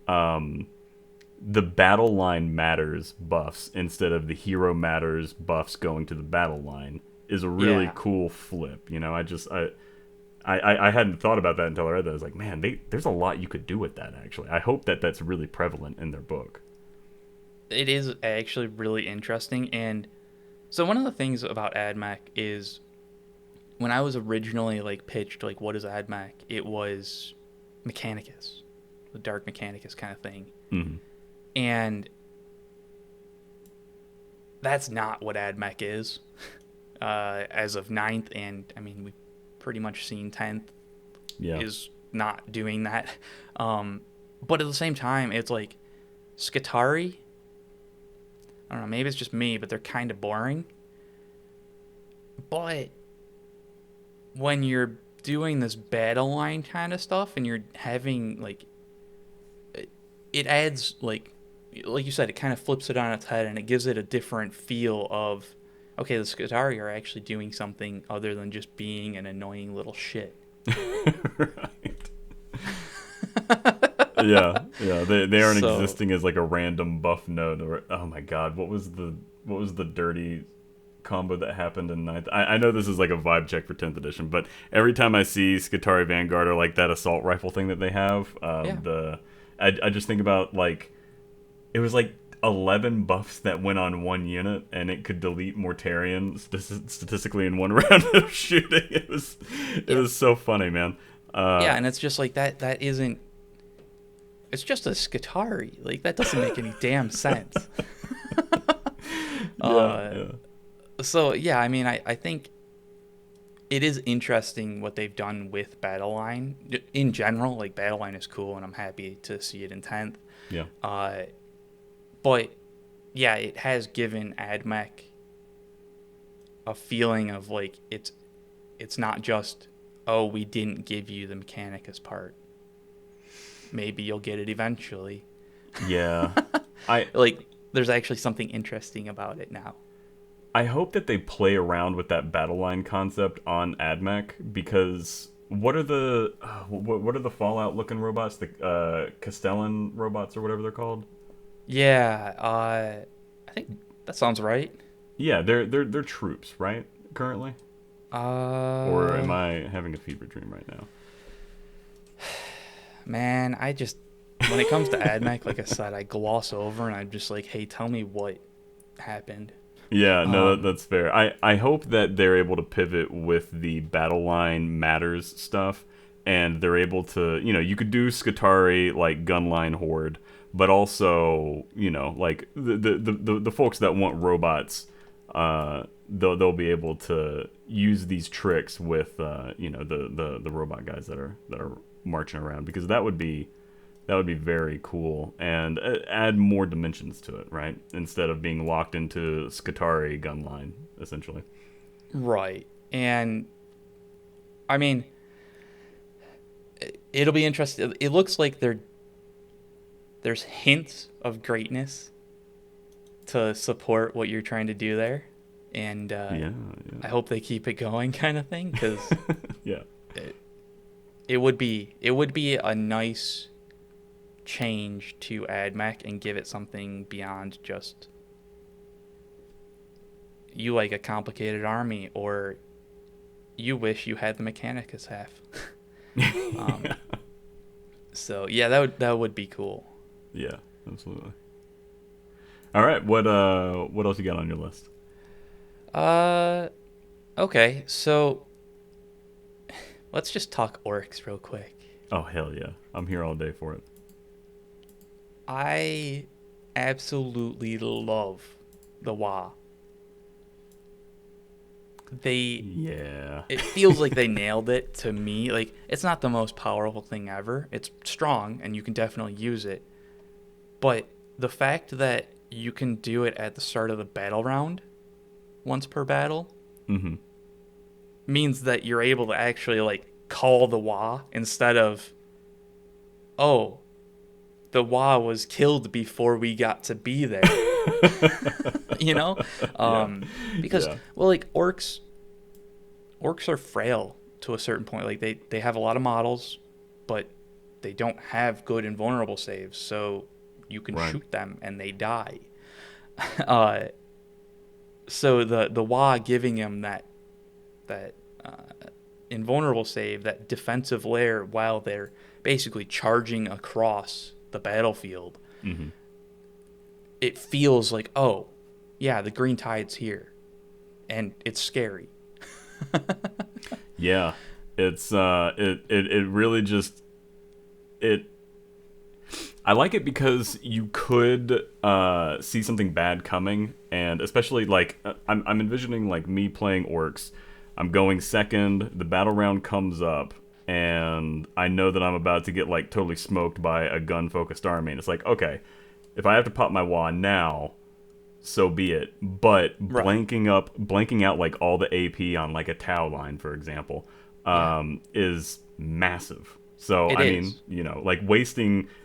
the battle line matters buffs instead of the hero matters buffs going to the battle line is a really cool flip. You know, I hadn't thought about that until I read that. I was like, man, there's a lot you could do with that, actually. I hope that that's really prevalent in their book. It is actually really interesting. And so one of the things about Admech is when I was originally, like, pitched, like, what is Admech? It was Mechanicus. The Dark Mechanicus kind of thing. Mm-hmm. And that's not what Admech is as of 9th, and I mean, we've pretty much seen 10th is not doing that. But at the same time, it's like Skitarii, I don't know, maybe it's just me, but they're kind of boring. But when you're doing this battle line kind of stuff and you're having, like, it adds, like you said, it kind of flips it on its head and it gives it a different feel of, okay, the Skitarii are actually doing something other than just being an annoying little shit. Right. yeah. They aren't existing as like a random buff node. Or, oh my god, what was the dirty combo that happened in 9th? I know this is like a vibe check for 10th edition, but every time I see Skitarii Vanguard or like that assault rifle thing that they have, I just think about, like, it was like 11 buffs that went on one unit, and it could delete Mortarion statistically in one round of shooting. It was so funny, man. And it's just like that isn't. It's just a Skitarii. Like, that doesn't make any damn sense. So yeah, I mean, I think it is interesting what they've done with Battleline. In general, like, Battleline is cool, and I'm happy to see it in 10th. Yeah. But, yeah, it has given Admech a feeling of, like, it's not just, oh, we didn't give you the Mechanicus part. Maybe you'll get it eventually. Yeah. Like, there's actually something interesting about it now. I hope that they play around with that battle line concept on Admech, because what are the Fallout looking robots, the Castellan robots or whatever they're called? Yeah, I think that sounds right. Yeah, they're troops, right? Currently, or am I having a fever dream right now? Man, when it comes to Admech, like I said, I gloss over and I'm just like, hey, tell me what happened. Yeah, no, that's fair. I hope that they're able to pivot with the battle line matters stuff, and they're able to, you know, you could do Skitarii like gunline horde, but also, you know, like the folks that want robots, they'll be able to use these tricks with you know, the robot guys that are marching around, because that would be That would be very cool, and add more dimensions to it, right? Instead of being locked into Skitarii gun line, essentially. Right. And I mean, it'll be interesting. It looks like there's hints of greatness to support what you're trying to do there, and I hope they keep it going, kind of thing, because yeah, it would be a nice change to AdMech and give it something beyond just you like a complicated army, or you wish you had the Mechanicus half. So yeah, that would be cool. Yeah, absolutely. All right, what else you got on your list? Okay, so let's just talk Orks real quick. Oh hell yeah, I'm here all day for it. I absolutely love the Waaagh. It feels like they nailed it to me. Like, it's not the most powerful thing ever. It's strong and you can definitely use it. But the fact that you can do it at the start of the battle round, once per battle, means that you're able to actually like call the Waaagh instead of, oh, the Waaagh was killed before we got to be there. You know? Because well, like orcs are frail to a certain point. Like they have a lot of models, but they don't have good invulnerable saves, so you can shoot them and they die. So the Waaagh giving him that invulnerable save, that defensive layer while they're basically charging across the battlefield, it feels like, oh yeah, the green tide's here, and it's scary. Yeah, it's it really just I like it because you could see something bad coming, and especially like I'm envisioning like me playing Orks. I'm going second, the battle round comes up, and I know that I'm about to get like totally smoked by a gun focused army, and it's like, okay, if I have to pop my wand now, so be it. But blanking out like all the AP on like a Tau line, for example, is massive. So I mean, you know, like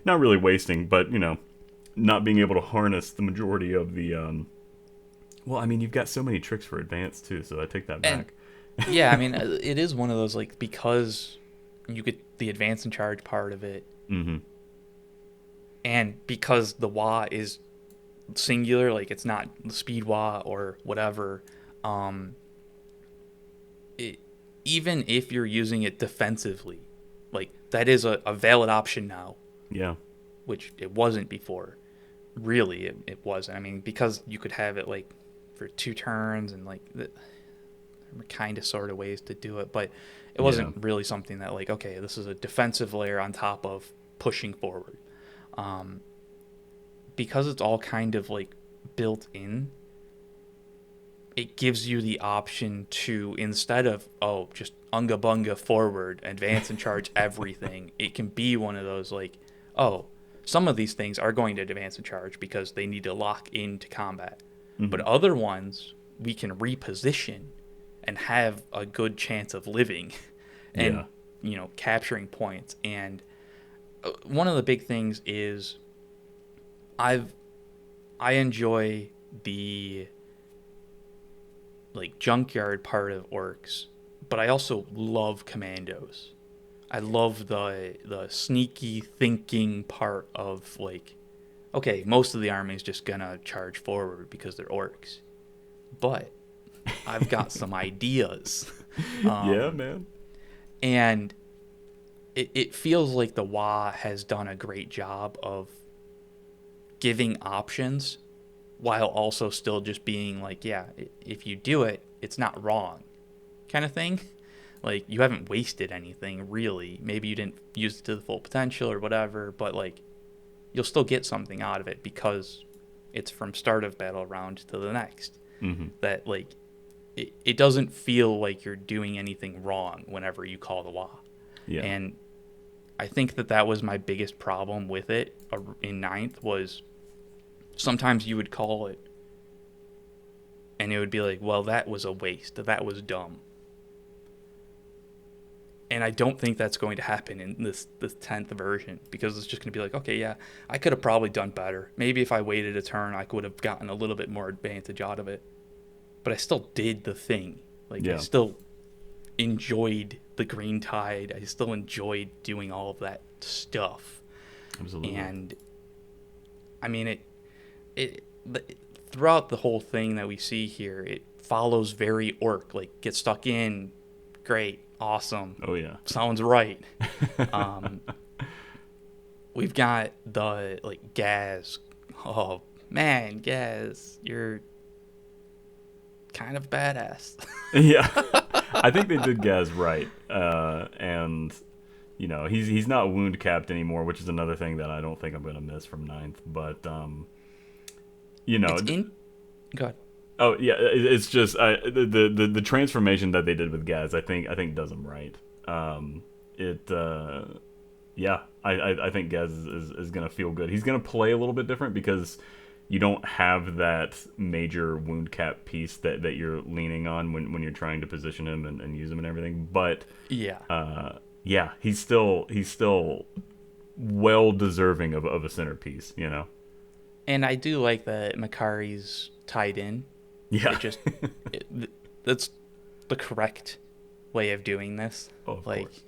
not really wasting, but you know, not being able to harness the majority of the well, I mean, you've got so many tricks for advanced too, so I take that back. Yeah, I mean, it is one of those, like, because you get the advance and charge part of it, and because the Waaagh is singular, like it's not the speed Waaagh or whatever, even if you're using it defensively, like that is a valid option now. Yeah. Which it wasn't before. Really, it wasn't. I mean, because you could have it like for 2 turns and like there were kind of sort of ways to do it, but it wasn't really something that like, okay, this is a defensive layer on top of pushing forward. Because it's all kind of like built in, it gives you the option to, instead of, oh, just unga bunga forward, advance and charge everything, it can be one of those like, oh, some of these things are going to advance and charge because they need to lock into combat. But other ones we can reposition and have a good chance of living and, you know, capturing points. And one of the big things is I enjoy the like junkyard part of Orks, but I also love commandos. I love the sneaky thinking part of like, okay, most of the army is just gonna charge forward because they're Orks, but I've got some ideas. Yeah, man. And it feels like the Waaagh has done a great job of giving options while also still just being like, yeah, if you do it, it's not wrong kind of thing. Like, you haven't wasted anything, really. Maybe you didn't use it to the full potential or whatever, but like, you'll still get something out of it because it's from start of battle round to the next. That like, it doesn't feel like you're doing anything wrong whenever you call the Waaagh. And I think that was my biggest problem with it in ninth, was sometimes you would call it and it would be like, well, that was a waste. That was dumb. And I don't think that's going to happen in this 10th version, because it's just going to be like, okay, yeah, I could have probably done better. Maybe if I waited a turn, I could have gotten a little bit more advantage out of it. But I still did the thing. Like, I still enjoyed the Green Tide. I still enjoyed doing all of that stuff. Absolutely. And, I mean, throughout the whole thing that we see here, it follows very Orc. Like, get stuck in, great. Awesome. Oh yeah. Sounds right. We've got the Gaz. Oh man, Gaz, you're kind of badass. Yeah. I think they did Gaz right. And you know, he's not wound capped anymore, which is another thing that I don't think I'm gonna miss from ninth. But you know, go ahead. Oh yeah, it's just the transformation that they did with Gaz. I think does him right. I think Gaz is gonna feel good. He's gonna play a little bit different because you don't have that major wound cap piece that you're leaning on when you're trying to position him and use him and everything. But he's still well deserving of a centerpiece, you know. And I do like that Makari's tied in. Yeah. That's the correct way of doing this. Oh, of course.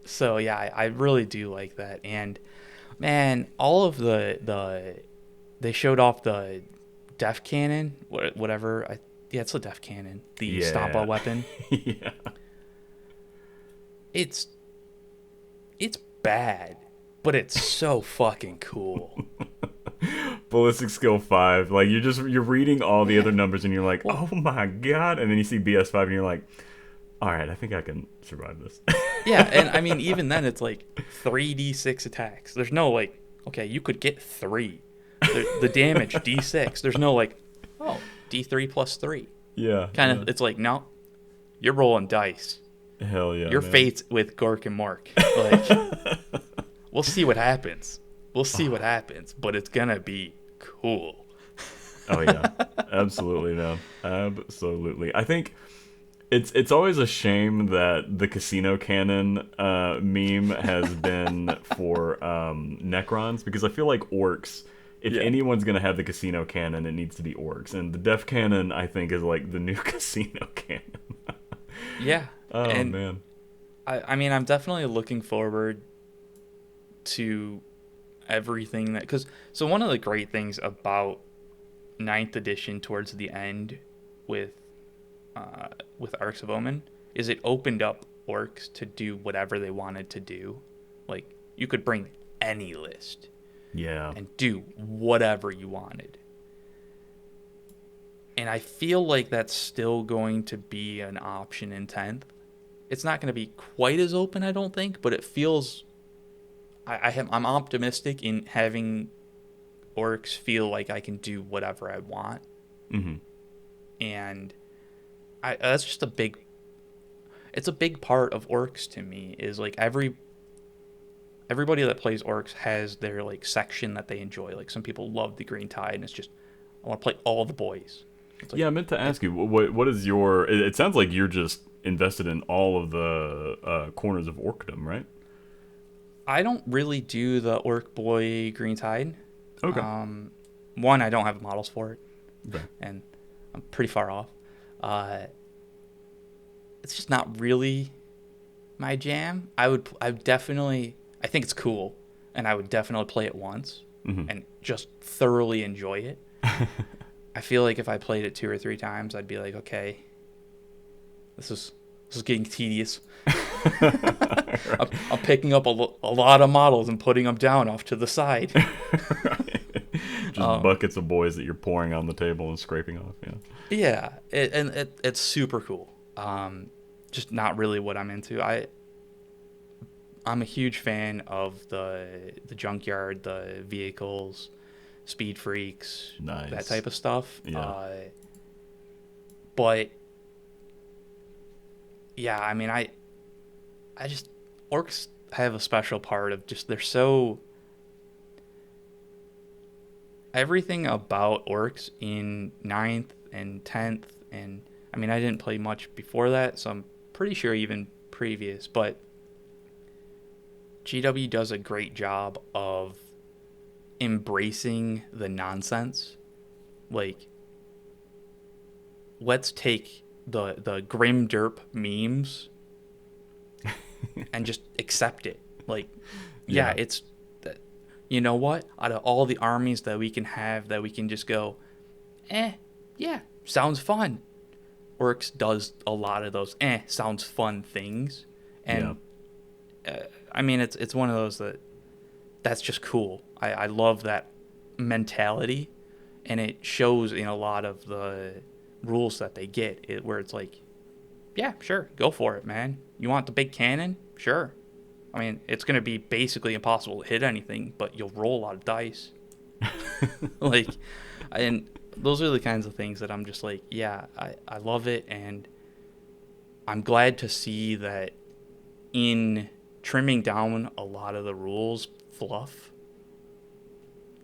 So yeah, I really do like that. And man, all of they showed off the Def Cannon, whatever. It's a Def Cannon, the Stompa weapon. Yeah. It's bad, but it's so fucking cool. Ballistic skill 5, like you're reading all the other numbers and you're like, oh my god, and then you see BS5 and you're like, all right, I think I can survive this. Yeah, and I mean, even then it's like 3d6 attacks. There's no like, okay, you could get 3. The damage d6. There's no like, oh, d3 plus 3. Yeah. Kind of. It's like, no, you're rolling dice. Hell yeah. Your fate's with Gork and Mark. Like, we'll see what happens. But it's gonna be cool. Oh yeah, absolutely, man, absolutely. I think it's always a shame that the casino cannon meme has been for Necrons, because I feel like Orks, if anyone's gonna have the casino cannon, it needs to be Orks, and the Def Cannon I think is like the new casino cannon. Yeah. Oh and man. I mean, I'm definitely looking forward to everything so one of the great things about 9th edition towards the end with Arks of Omen is it opened up Orcs to do whatever they wanted to do. Like, you could bring any list and do whatever you wanted, and I feel like that's still going to be an option in 10th. It's not going to be quite as open, I don't think, but it feels I'm optimistic in having Orcs feel like I can do whatever I want. Mm-hmm. And that's just it's a big part of Orcs to me, is like everybody that plays Orcs has their like section that they enjoy. Like, some people love the Green Tide and it's just, I want to play all the boys. Like, I meant to ask you, what is your, it sounds like you're just invested in all of the corners of Orkdom, right? I don't really do the Orc Boy Green Tide. Okay. One, I don't have models for it. Okay. And I'm pretty far off. It's just not really my jam. I think it's cool, and I would definitely play it once and just thoroughly enjoy it. I feel like if I played it 2 or 3 times, I'd be like, okay, this is getting tedious. Right. I'm picking up a lot of models and putting them down off to the side. Right. Just buckets of boys that you're pouring on the table and scraping off. Yeah. It's super cool. Just not really what I'm into. I'm a huge fan of the junkyard, the vehicles, speed freaks, nice. That type of stuff. Yeah. But yeah, I mean, Orcs have a special part of just they're so everything about Orcs in 9th and 10th, and I mean I didn't play much before that, so I'm pretty sure even previous, but GW does a great job of embracing the nonsense. Like, let's take the grim derp memes and just accept it. Like, yeah, it's, you know what? Out of all the armies that we can have, that we can just go, yeah, sounds fun. Orcs does a lot of those, sounds fun things. And, I mean, it's one of those that's just cool. I love that mentality, and it shows in a lot of the rules that they get, where it's like, yeah, sure, go for it, man. You want the big cannon? Sure. I mean, it's going to be basically impossible to hit anything, but you'll roll a lot of dice. Like, and those are the kinds of things that I'm just like, yeah, I love it, and I'm glad to see that in trimming down a lot of the rules fluff,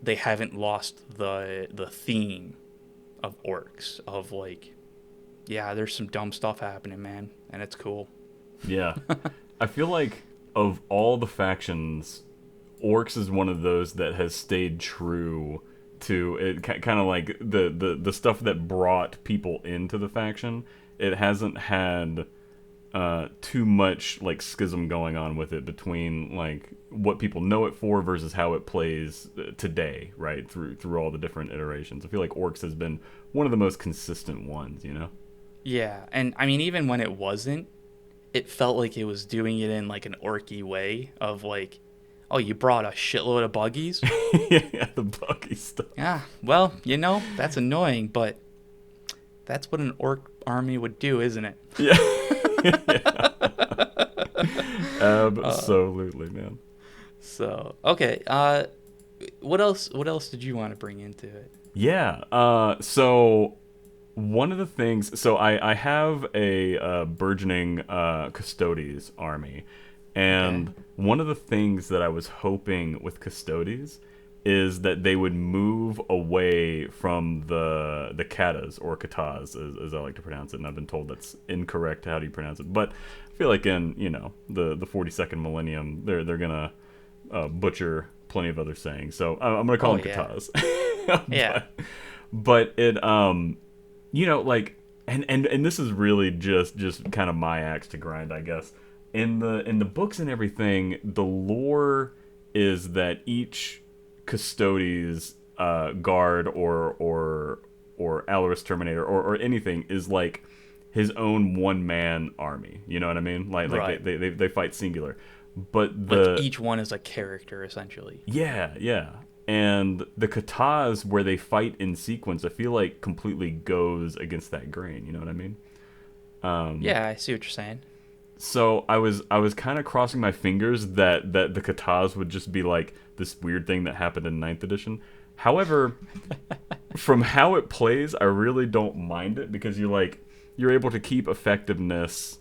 they haven't lost the theme of Orcs, of like, yeah, there's some dumb stuff happening, man, and it's cool. Yeah. I feel like of all the factions, Orcs is one of those that has stayed true to it, kind of like the stuff that brought people into the faction. It hasn't had too much like schism going on with it between like what people know it for versus how it plays today, right? Through all the different iterations. I feel like Orcs has been one of the most consistent ones, you know? Yeah, and I mean, even when it wasn't, it felt like it was doing it in like an orky way of like, oh, you brought a shitload of buggies? Yeah, the buggy stuff. Yeah, well, you know, that's annoying, but that's what an orc army would do, isn't it? Yeah. Absolutely, man. So, okay, what else did you want to bring into it? Yeah, so one of the things, so I have a burgeoning Custodes army, and one of the things that I was hoping with Custodes is that they would move away from the katas, or katas, as I like to pronounce it, and I've been told that's incorrect. How do you pronounce it? But I feel like in, you know, the 42nd millennium, they're gonna butcher plenty of other sayings, so I'm gonna call them katas. Yeah. But it you know, like, and this is really just kind of my axe to grind, I guess. In the books and everything, the lore is that each Custodes guard or Alorus Terminator or anything is like his own one-man army. You know what I mean? Like right. they fight singular. But like each one is a character, essentially. Yeah. And the katas, where they fight in sequence, I feel like completely goes against that grain. You know what I mean? Yeah, I see what you're saying. So I was kind of crossing my fingers that the katas would just be like this weird thing that happened in 9th edition. However, from how it plays, I really don't mind it, because you're able to keep effectiveness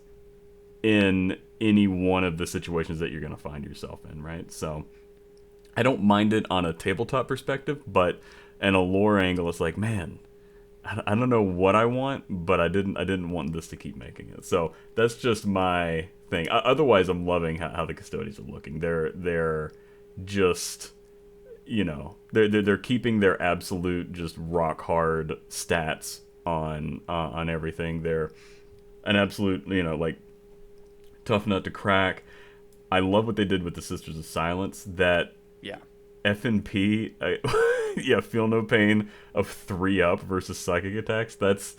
in any one of the situations that you're going to find yourself in, right? So I don't mind it on a tabletop perspective, but in a lore angle, it's like, man, I don't know what I want, but I didn't want this to keep making it. So that's just my thing. Otherwise, I'm loving how the Custodes are looking. They're just, you know, they're keeping their absolute just rock hard stats on everything. They're an absolute, you know, like, tough nut to crack. I love what they did with the Sisters of Silence. That FNP, feel no pain of 3 up versus psychic attacks. That's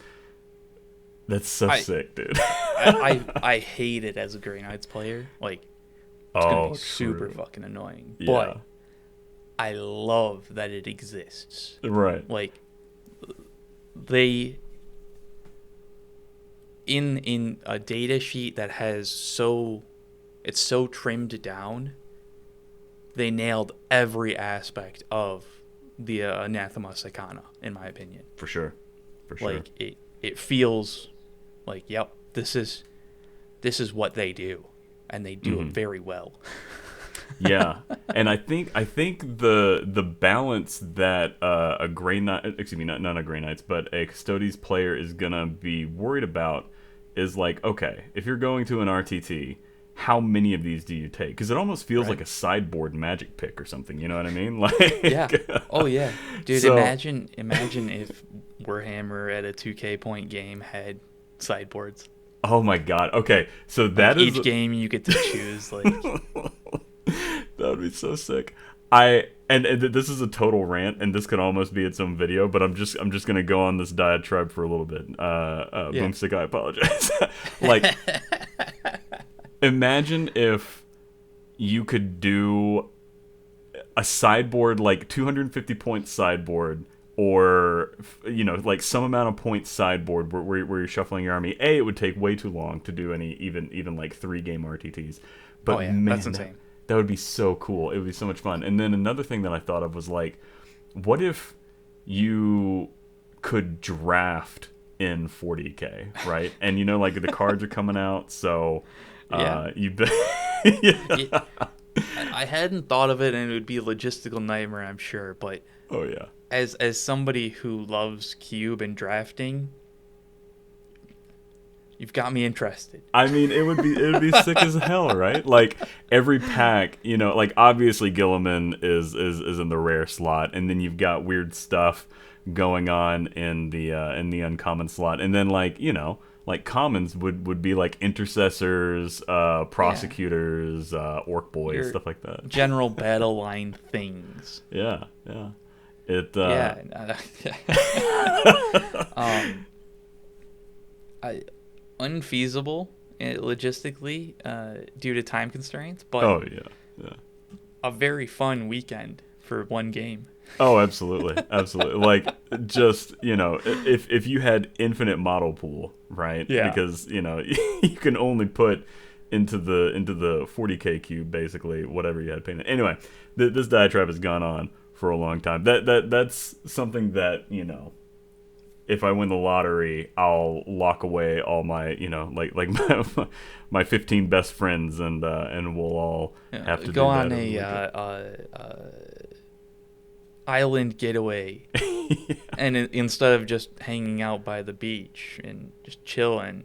so sick, dude. I hate it as a Grey Knights player. Like, it's gonna be super fucking annoying. Yeah. But I love that it exists. Right. Like, they in a data sheet that has it's so trimmed down, they nailed every aspect of the Anathema Psychana, in my opinion. For sure. Like, it feels like, yep, this is what they do. and they do it very well. Yeah, and I think the balance that a Grey Knight, excuse me, not a Grey Knights, but a Custodes player is gonna be worried about is like, okay, if you're going to an RTT, how many of these do you take? Because it almost feels like a sideboard magic pick or something. You know what I mean? Like, yeah. Oh yeah, dude. So, imagine if Warhammer at a 2K point game had sideboards. oh my god. Okay, so that like is each game you get to choose. Like that would be so sick. And this is a total rant, and this could almost be its own video, but I'm just gonna go on this diatribe for a little bit. Boomstick, I apologize. Like, imagine if you could do a sideboard, like 250 point sideboard, or like some amount of points sideboard where you're shuffling your army. It would take way too long to do any even like 3-game RTTs. But man, that's insane. That would be so cool. It would be so much fun. And then another thing that I thought of was like, what if you could draft in 40K, right? And like the cards are coming out, so you yeah. I hadn't thought of it, and it would be a logistical nightmare, I'm sure. But oh yeah, as somebody who loves cube and drafting, you've got me interested. I mean, it would be sick as hell, right? Like every pack, like obviously Gilliman is in the rare slot, and then you've got weird stuff going on in the uncommon slot, and then like commons would be like intercessors, prosecutors, orc boys, Your stuff like that. General battle line things. Yeah. It unfeasible logistically due to time constraints, but oh yeah, a very fun weekend for one game. Oh, absolutely. Like, just, if you had infinite model pool, right? Yeah. Because, you can only put into the 40K cube, basically, whatever you had painted. Anyway, this diatribe has gone on for a long time. That's something that, if I win the lottery, I'll lock away all my, like my 15 best friends, and we'll all have to go do on that island getaway, and instead of just hanging out by the beach and just chilling,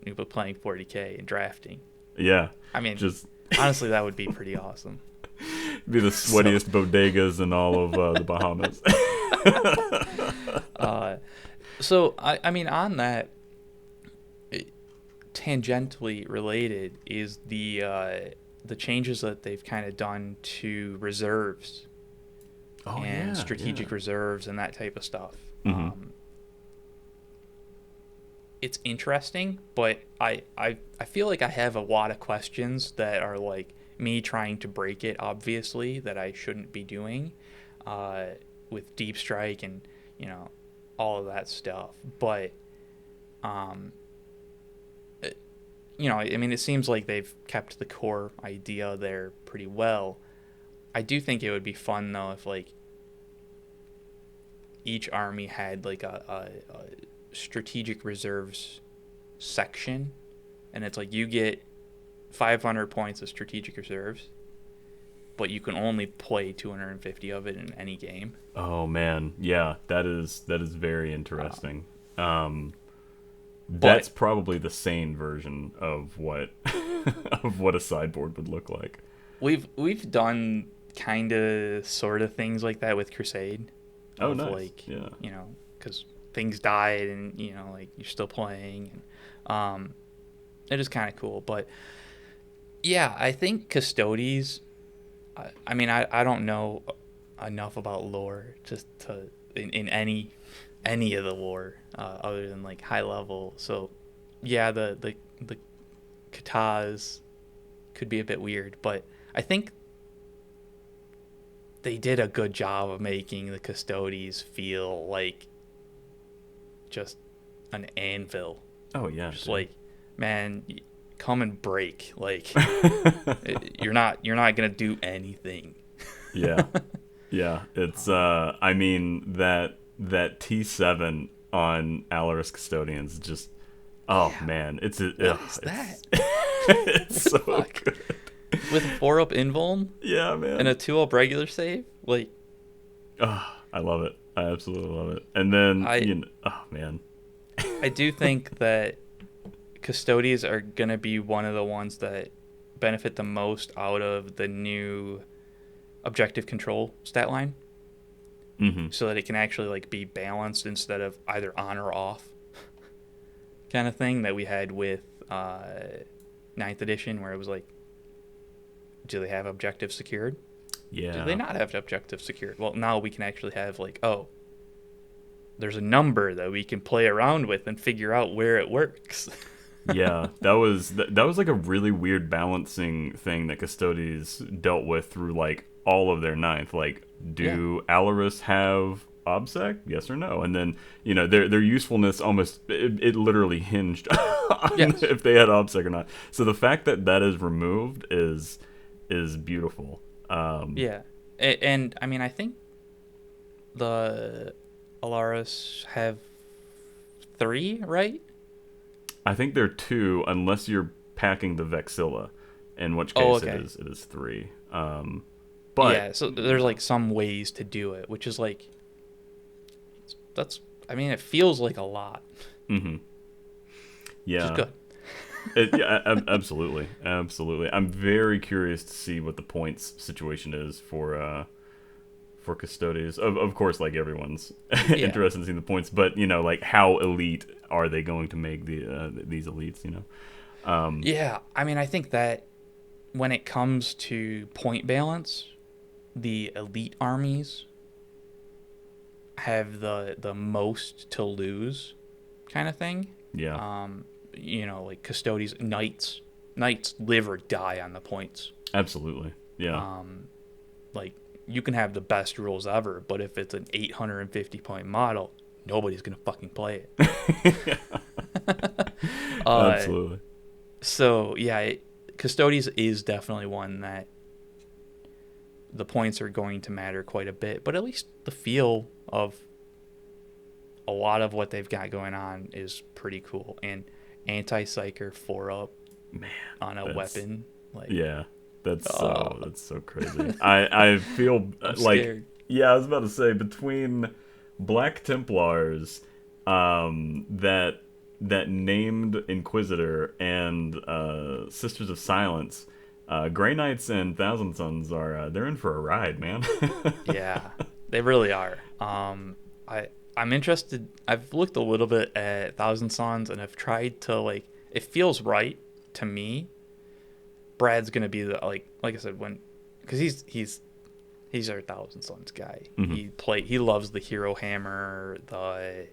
you be playing 40K and drafting. Yeah, I mean, just honestly, that would be pretty awesome. Be the sweatiest bodegas in all of the Bahamas. So I mean, on that, tangentially related is the changes that they've kind of done to reserves. And strategic reserves and that type of stuff. Mm-hmm. It's interesting, but I feel like I have a lot of questions that are like me trying to break it, obviously, that I shouldn't be doing with Deep Strike and, all of that stuff. But, I mean, it seems like they've kept the core idea there pretty well. I do think it would be fun, though, if, like, each army had, like, a strategic reserves section, and it's like you get 500 points of strategic reserves, but you can only play 250 of it in any game. Oh, man. Yeah, that is very interesting. That's probably the sane version of what of what a sideboard would look like. We've done kind of sort of things like that with Crusade. Oh, nice. Like, yeah. because things died and, like you're still playing. And, it is kind of cool. But, yeah, I think Custodes, I mean, I don't know enough about lore just to, in any of the lore other than, like, high level. So, yeah, the katas could be a bit weird. But I think they did a good job of making the Custodes feel like just an anvil. Oh yeah, just dude. Like, man, come and break. Like, you're not gonna do anything. Yeah, it's I mean that T7 on Alaris Custodians just man, it's what is that? It's so fuck? good. With a 4-up invuln Yeah, man. and a 2-up regular save? Like, I love it. I absolutely love it. And then, oh, man. I do think that Custodes are going to be one of the ones that benefit the most out of the new objective control stat line. Mm-hmm. So that it can actually like be balanced instead of either on or off kind of thing that we had with 9th edition, where it was like, do they have objective secured? Yeah. Do they not have objective secured? Well, now we can actually have like, oh, there's a number that we can play around with and figure out where it works. Yeah, that was like a really weird balancing thing that Custodes dealt with through like all of their 9th. Like, do Alaris have OBSEC? Yes or no? And then, their usefulness almost, it literally hinged on if they had OBSEC or not. So the fact that is removed is beautiful. Yeah. And I mean, I think the Alaris have 3, right? I think there are 2, unless you're packing the Vexilla, in which case it is 3. But yeah, so there's like some ways to do it, which is like, it feels like a lot. Mm-hmm. Yeah. Which is good. Absolutely. I'm very curious to see what the points situation is for Custodes. Of course, like everyone's interested in seeing the points, but like how elite are they going to make these elites? Yeah, I mean, I think that when it comes to point balance, the elite armies have the most to lose, kind of thing. Yeah. Like Custodes, knights live or die on the points. Absolutely. Yeah. Like, you can have the best rules ever, but if it's an 850 point model, nobody's gonna fucking play it. Absolutely. So yeah, Custodes is definitely one that the points are going to matter quite a bit, but at least the feel of a lot of what they've got going on is pretty cool. And anti-psyker 4-up on a weapon, like, yeah, that's so crazy. I feel I'm like scared. Yeah, I was about to say, between Black Templars, that named Inquisitor, and Sisters of Silence, Grey Knights and Thousand Sons they're in for a ride, man. Yeah, they really are. I'm interested. I've looked a little bit at Thousand Sons, and I've tried to, like, it feels right to me. Brad's gonna be the like I said, because he's our Thousand Sons guy. Mm-hmm. He loves the Hero Hammer, the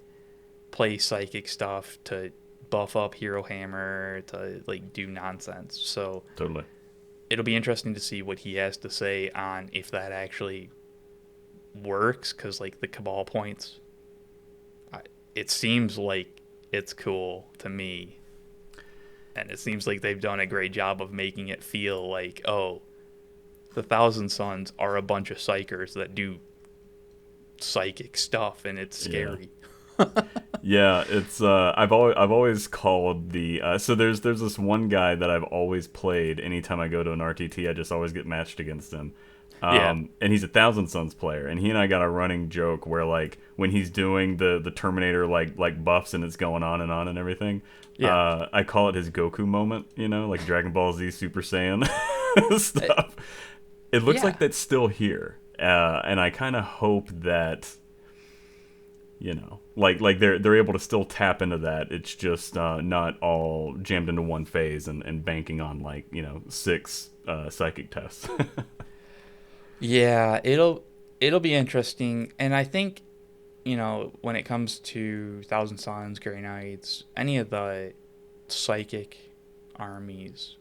play psychic stuff to buff up Hero Hammer, to like do nonsense. So totally, it'll be interesting to see what he has to say on if that actually works, because like the Cabal points, it seems like it's cool to me, and it seems like they've done a great job of making it feel like, oh, the Thousand Sons are a bunch of psychers that do psychic stuff, and it's scary. Yeah, it's I've always called the so there's this one guy that I've always played. Anytime I go to an RTT, I just always get matched against him. And he's a Thousand Sons player, and he and I got a running joke where, like, when he's doing the Terminator like buffs and it's going on and everything, I call it his Goku moment, like Dragon Ball Z Super Saiyan stuff. It looks like that's still here, and I kind of hope that, like they're able to still tap into that. It's just not all jammed into one phase and banking on, like, 6 psychic tests. Yeah, it'll be interesting, and I think, when it comes to Thousand Sons, Grey Knights, any of the psychic armies,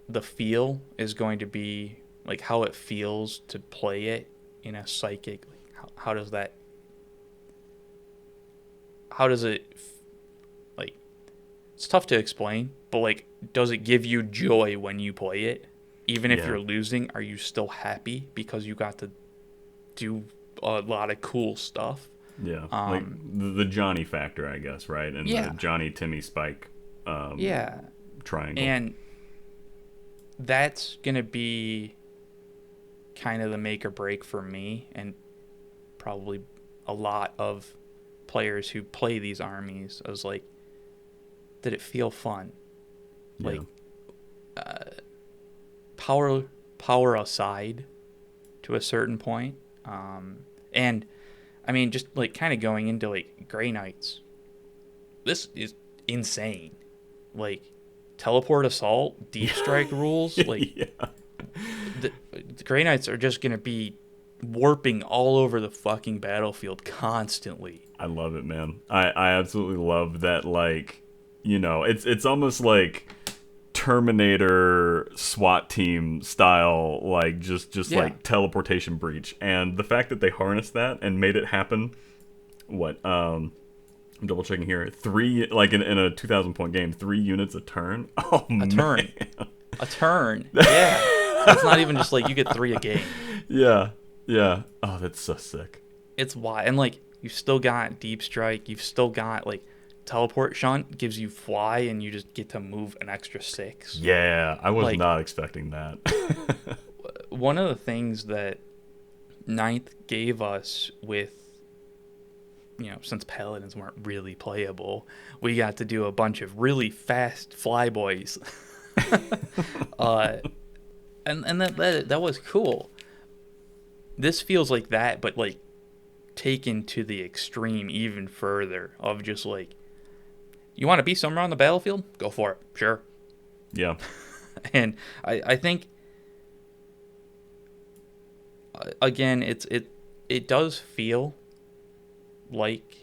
the feel is going to be like how it feels to play it in a psychic. How does it, like, it's tough to explain, but, like, does it give you joy when you play it? Even if you're losing, are you still happy because you got to do a lot of cool stuff? Yeah, like the Johnny factor, I guess, right? And the Johnny Timmy Spike triangle. And that's going to be kind of the make or break for me, and probably a lot of players who play these armies. I was like, did it feel fun? Yeah. Like, power aside to a certain point. And I mean, just like kind of going into like Grey Knights, this is insane. Like, teleport assault, deep strike rules, like the Grey Knights are just gonna be warping all over the fucking battlefield constantly. I love it, man. I absolutely love that. Like, you know, it's almost like Terminator SWAT team style, like just like teleportation breach, and the fact that they harnessed that and made it happen. I'm double checking here. 3, like in a 2,000 point game, 3 units a turn. Oh, a turn. Yeah, it's not even just like you get 3 a game. Yeah. Oh, that's so sick. It's why, and like you've still got deep strike. You've still got like teleport shunt gives you fly, and you just get to move an extra 6. Yeah, I was like, not expecting that. One of the things that Ninth gave us with, you know, since paladins weren't really playable, we got to do a bunch of really fast flyboys. And that was cool. This feels like that, but like taken to the extreme even further of just like, you want to be somewhere on the battlefield? Go for it. Sure. Yeah. And I think again, it does feel like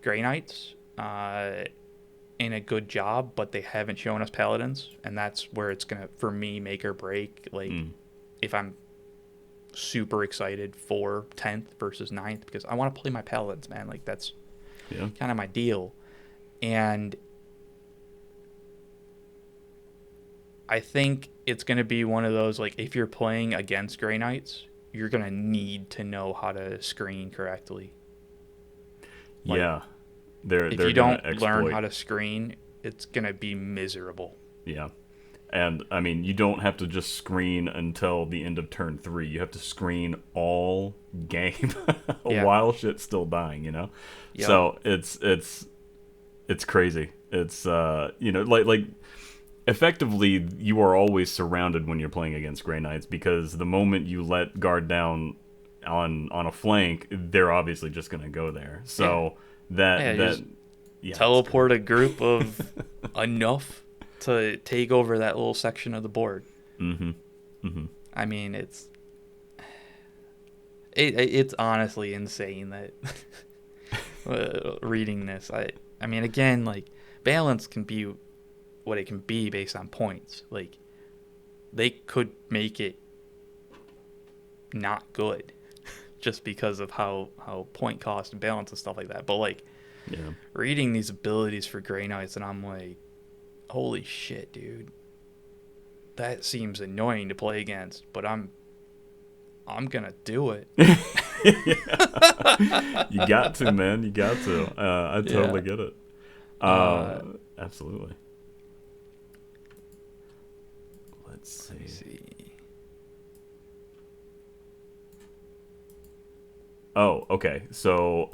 Grey Knights in a good job, but they haven't shown us paladins, and that's where it's gonna, for me, make or break. Like, if I'm super excited for 10th versus 9th, because I want to play my paladins, man. Like, that's kind of my deal. And I think it's going to be one of those, like, if you're playing against Grey Knights, you're going to need to know how to screen correctly. Like, yeah. If you don't learn how to screen, it's going to be miserable. Yeah. And, I mean, you don't have to just screen until the end of turn 3. You have to screen all game while shit's still dying, you know? Yep. So it's crazy. It's, you know, like effectively, you are always surrounded when you're playing against Grey Knights, because the moment you let guard down on a flank, they're obviously just going to go there. So teleport a group of enough to take over that little section of the board. I mean, it's honestly insane that reading this. I mean, again, like, balance can be what it can be based on points. Like, they could make it not good just because of how point cost and balance and stuff like that. But like, reading these abilities for Grey Knights, and I'm like, holy shit, dude, that seems annoying to play against, but I'm gonna do it. You got to, man. You got to. I totally get it. Absolutely. Let's see. Oh, okay. So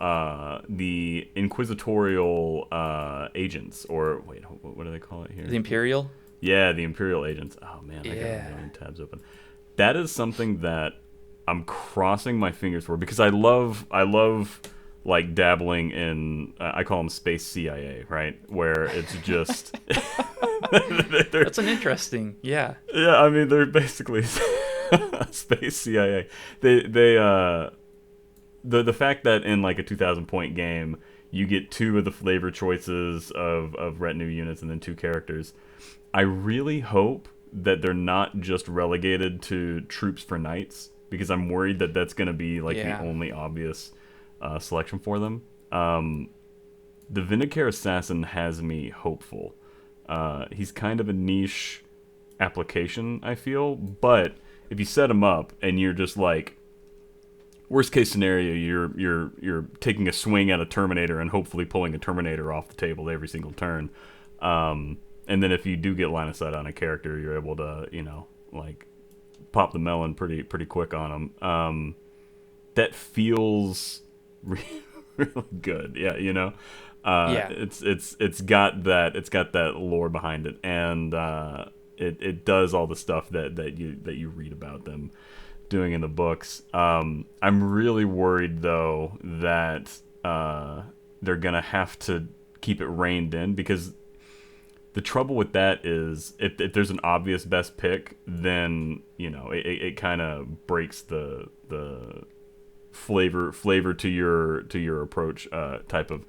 the inquisitorial agents, or wait, what do they call it here? The Imperial? Yeah, the Imperial agents. Oh man, I got a million tabs open. That is something that I'm crossing my fingers for, because I love like dabbling in, I call them space CIA, right? Where it's just that's an interesting, yeah. I mean, they're basically space CIA. The fact that in like a 2,000 point game you get 2 of the flavor choices of retinue units and then 2 characters, I really hope that they're not just relegated to troops for knights, because I'm worried that that's going to be like the only obvious selection for them. The Vindicare Assassin has me hopeful. He's kind of a niche application, I feel, but if you set him up and you're just like, worst case scenario, you're taking a swing at a Terminator and hopefully pulling a Terminator off the table every single turn. And then if you do get line of sight on a character, you're able to, like pop the melon pretty quick on them. That feels really good. Yeah, Yeah. it's got that lore behind it, and it does all the stuff that you read about them doing in the books. I'm really worried though that they're gonna have to keep it reined in, because the trouble with that is if there's an obvious best pick, then it kind of breaks the flavor to your approach type of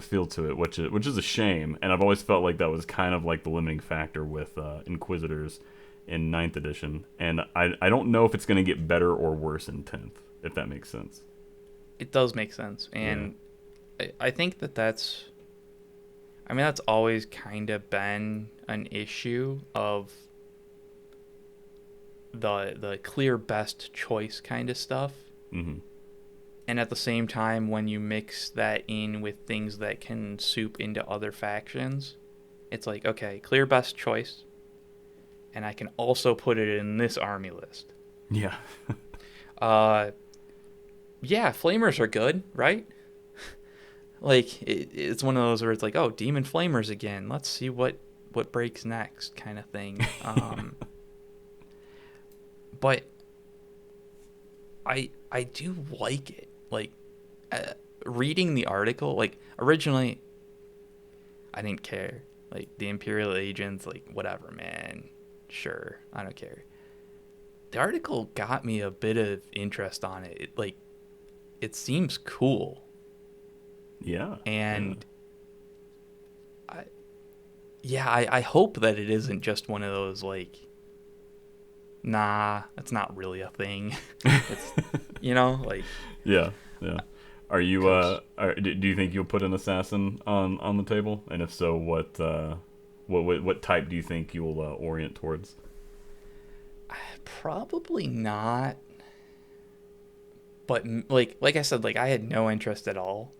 feel to it, which is a shame. And I've always felt like that was kind of like the limiting factor with Inquisitors in 9th edition, and I don't know if it's going to get better or worse in 10th, if that makes sense. It does make sense, and I think that's always kind of been an issue of the clear best choice kind of stuff. Mm-hmm. And at the same time, when you mix that in with things that can soup into other factions, it's like, okay, clear best choice, and I can also put it in this army list. Yeah. Yeah, flamers are good, right? Like, it's one of those where it's like, oh, demon flamers again. Let's see what breaks next kind of thing. But I do like it. Like, reading the article, like, originally, I didn't care. Like, the Imperial agents, like, whatever, man. Sure, I don't care. The article got me a bit of interest on it. It seems cool. Yeah. And I hope that it isn't just one of those, like, nah, that's not really a thing. It's, like... Yeah. Are you do you think you'll put an assassin on the table? And if so, what type do you think you'll orient towards? Probably not. But like I said, like, I had no interest at all.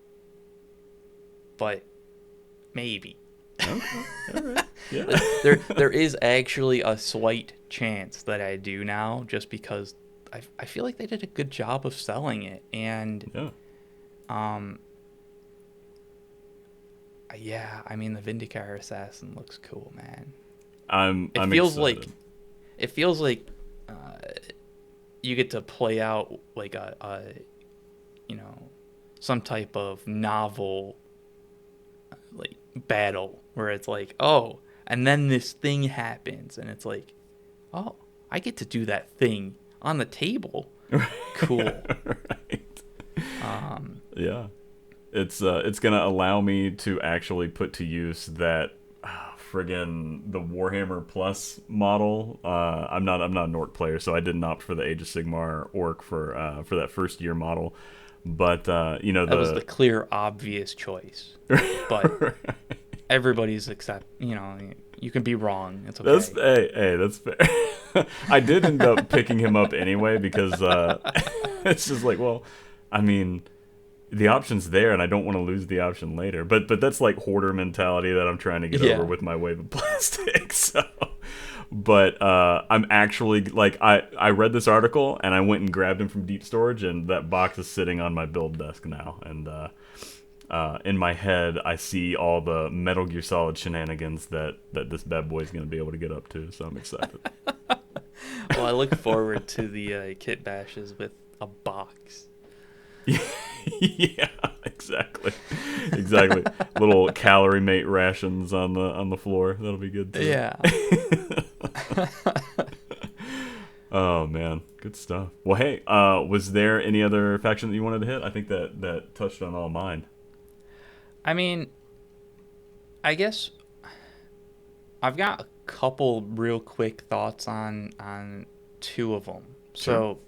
But maybe. Okay. All right. Yeah. there is actually a slight chance that I do now, just because I feel like they did a good job of selling it, and yeah, I mean, the Vindicator assassin looks cool, man. I'm excited. It feels like you get to play out like a some type of novel like battle where it's like, oh, and then this thing happens, and it's like, oh, I get to do that thing on the table. Cool. Right. Yeah. It's gonna allow me to actually put to use that friggin' the Warhammer Plus model. I'm not an Orc player, so I didn't opt for the Age of Sigmar Orc for that first year model. But that was the clear, obvious choice. But everybody's you can be wrong. It's okay. That's fair. I did end up picking him up anyway, because it's just like, well, I mean, the option's there, and I don't want to lose the option later. But that's like hoarder mentality that I'm trying to get over with my wave of plastic. So, but I'm actually like, I read this article and I went and grabbed him from deep storage, and that box is sitting on my build desk now. And in my head, I see all the Metal Gear Solid shenanigans that this bad boy is going to be able to get up to. So I'm excited. Well, I look forward to the kit bashes with a box. Yeah, exactly. Little calorie mate rations on the floor. That'll be good too. Yeah. Oh man, good stuff. Well, hey, was there any other faction that you wanted to hit? I think that touched on all mine. I mean, I guess I've got a couple real quick thoughts on two of them. Sure. So,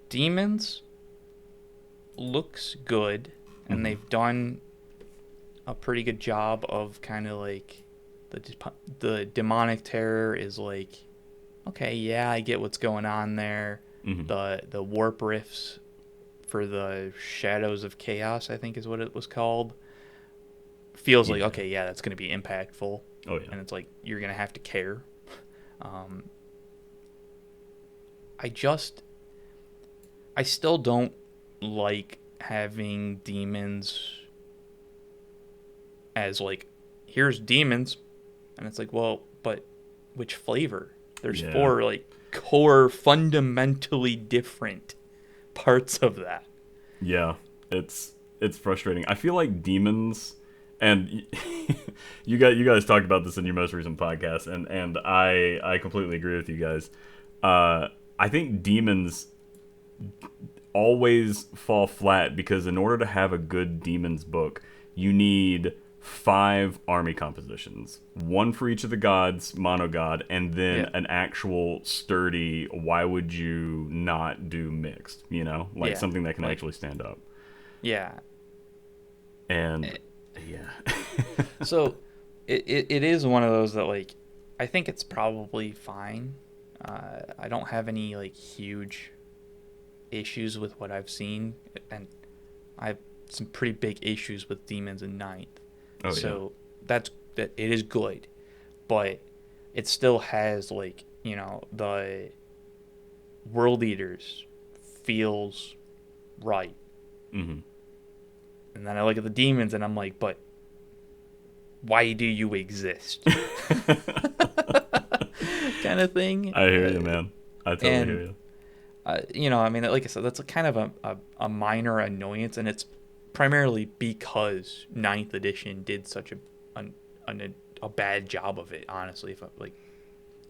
Demons looks good, and they've done a pretty good job of kind of like the demonic terror is like, okay, yeah, I get what's going on there. The warp rifts for the Shadows of Chaos, I think is what it was called, feels like, okay, yeah, that's going to be impactful. Oh yeah. And it's like you're going to have to care. I still don't like having demons as like, here's demons, and it's like, well, but which flavor? There's 4 like core fundamentally different parts of that. Yeah, it's frustrating. I feel like demons, and you guys talked about this in your most recent podcast, and I completely agree with you guys. I think demons always fall flat because in order to have a good demons book, you need 5 army compositions, 1 for each of the gods, mono god, and then an actual sturdy, why would you not do mixed, like something that can actually stand up. Yeah. And So it is one of those that, like, I think it's probably fine. I don't have any like huge issues with what I've seen, and I have some pretty big issues with demons in 9th. So that it is good, but it still has, like, the World Eaters feels right. Mm-hmm. And then I look at the demons and I'm like, but why do you exist? Kind of thing. I hear you, man. I totally hear you. I mean, like I said, that's a kind of a minor annoyance, and it's primarily because 9th edition did such a bad job of it, honestly.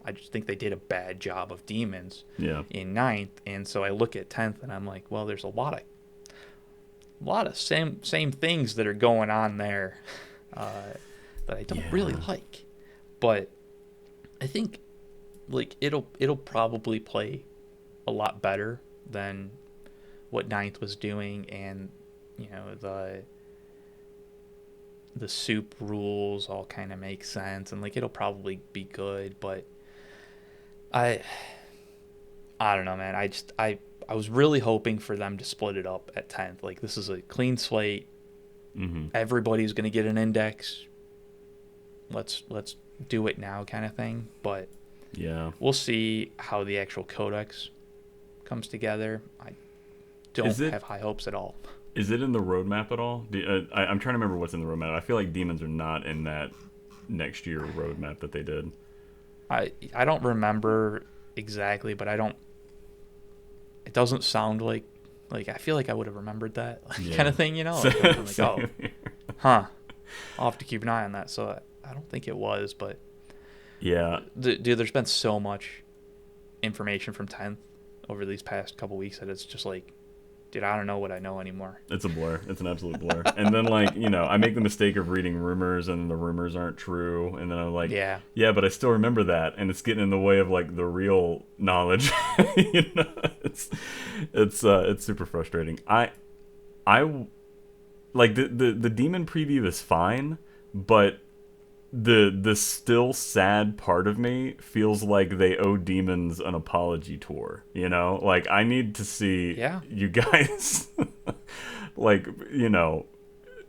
I just think they did a bad job of demons in 9th, and so I look at 10th and I'm like, well, there's a lot of same things that are going on there that I don't really like. But I think, like, it'll probably play a lot better than what 9th was doing, and the soup rules all kind of make sense, and like it'll probably be good. But I don't know, man. I was really hoping for them to split it up at 10th. Like, this is a clean slate. Mm-hmm. Everybody's gonna get an index. Let's do it now, kind of thing. But we'll see how the actual codex comes together. I don't have high hopes at all. Is it in the roadmap at all? I'm trying to remember what's in the roadmap. I feel like demons are not in that next year roadmap that they did. I don't remember exactly, but it doesn't sound like I feel like I would have remembered that kind of thing, Like, I'm like, oh, huh. I'll have to keep an eye on that. So I don't think it was, but yeah, dude, there's been so much information from 10th over these past couple weeks that it's just like, dude, I don't know what I know anymore. It's a blur. It's an absolute blur. And then, like, I make the mistake of reading rumors, and the rumors aren't true. And then I'm like, yeah, but I still remember that, and it's getting in the way of, like, the real knowledge. It's super frustrating. I like the demon preview is fine, but the still sad part of me feels like they owe demons an apology tour, like I need to see you guys like,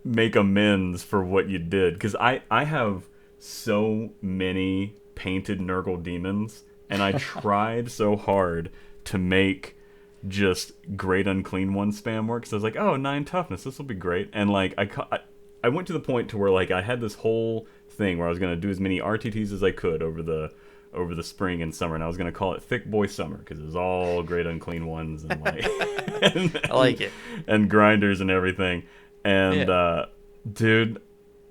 make amends for what you did, because I have so many painted Nurgle demons, and I tried so hard to make just great unclean one spam work, so I was like, oh, 9 toughness, this will be great. And like I went to the point to where, like, I had this whole thing where I was going to do as many RTTs as I could over the spring and summer, and I was going to call it Thick Boy Summer, because it was all great unclean ones, and like I like it, and grinders and everything. And dude,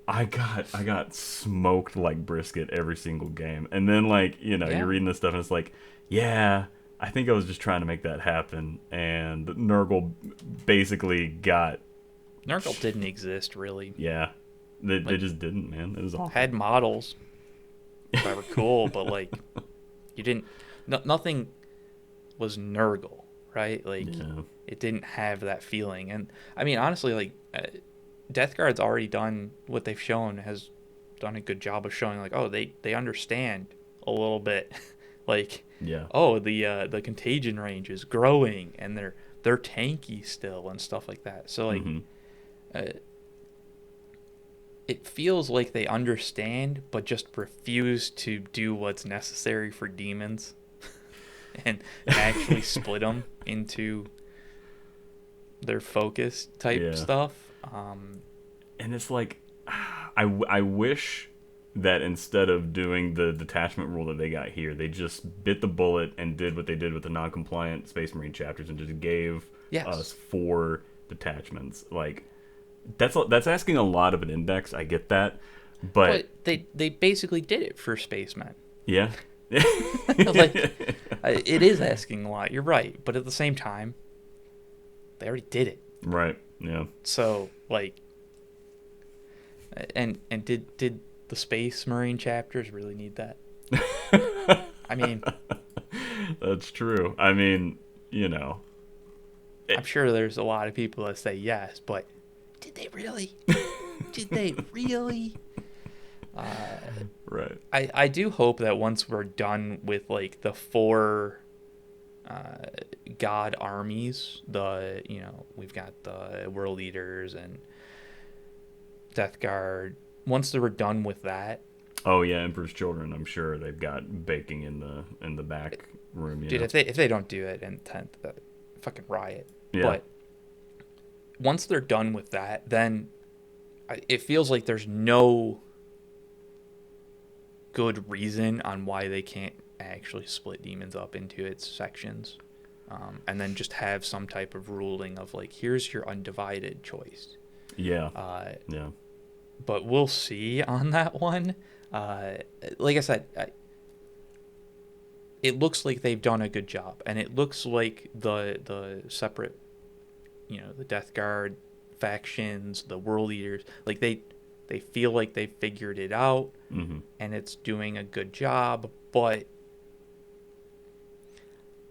I got smoked like brisket every single game. And then, like, you're reading this stuff and it's like, I think I was just trying to make that happen, and Nurgle basically got... Nurgle didn't exist, really. Yeah. They just didn't, man. It was awful. Had models that were cool, but, like, you didn't... nothing was Nurgle, right? Like, it didn't have that feeling. And, I mean, honestly, like, Death Guard's already done what they've shown, has done a good job of showing, like, oh, they understand a little bit. Like, oh, the contagion range is growing, and they're tanky still and stuff like that. So, like, it feels like they understand, but just refuse to do what's necessary for demons, and actually split them into their focus type stuff. And it's like, I wish that instead of doing the detachment rule that they got here, they just bit the bullet and did what they did with the non-compliant Space Marine chapters and just gave us 4 detachments. Like, that's asking a lot of an index. I get that, but they basically did it for spacemen. Yeah. Like, it is asking a lot. You're right, but at the same time, they already did it. Right. Yeah. So, like, and did the Space Marine chapters really need that? I mean, that's true. I mean, I'm sure there's a lot of people that say yes, but did they really? Did they really? Right. I do hope that once we're done with like the 4 god armies, we've got the World Eaters and Death Guard. Once we're done with that, oh yeah, Emperor's Children. I'm sure they've got baking in the back room. Dude, if they don't do it in 10th, that fucking riot. Yeah. But once they're done with that, then it feels like there's no good reason on why they can't actually split demons up into its sections, and then just have some type of ruling of like, here's your undivided choice. Yeah. Yeah. But we'll see on that one. Like I said, it looks like they've done a good job, and it looks like the separate, the Death Guard factions, the World Eaters, like they feel like they figured it out, and it's doing a good job, but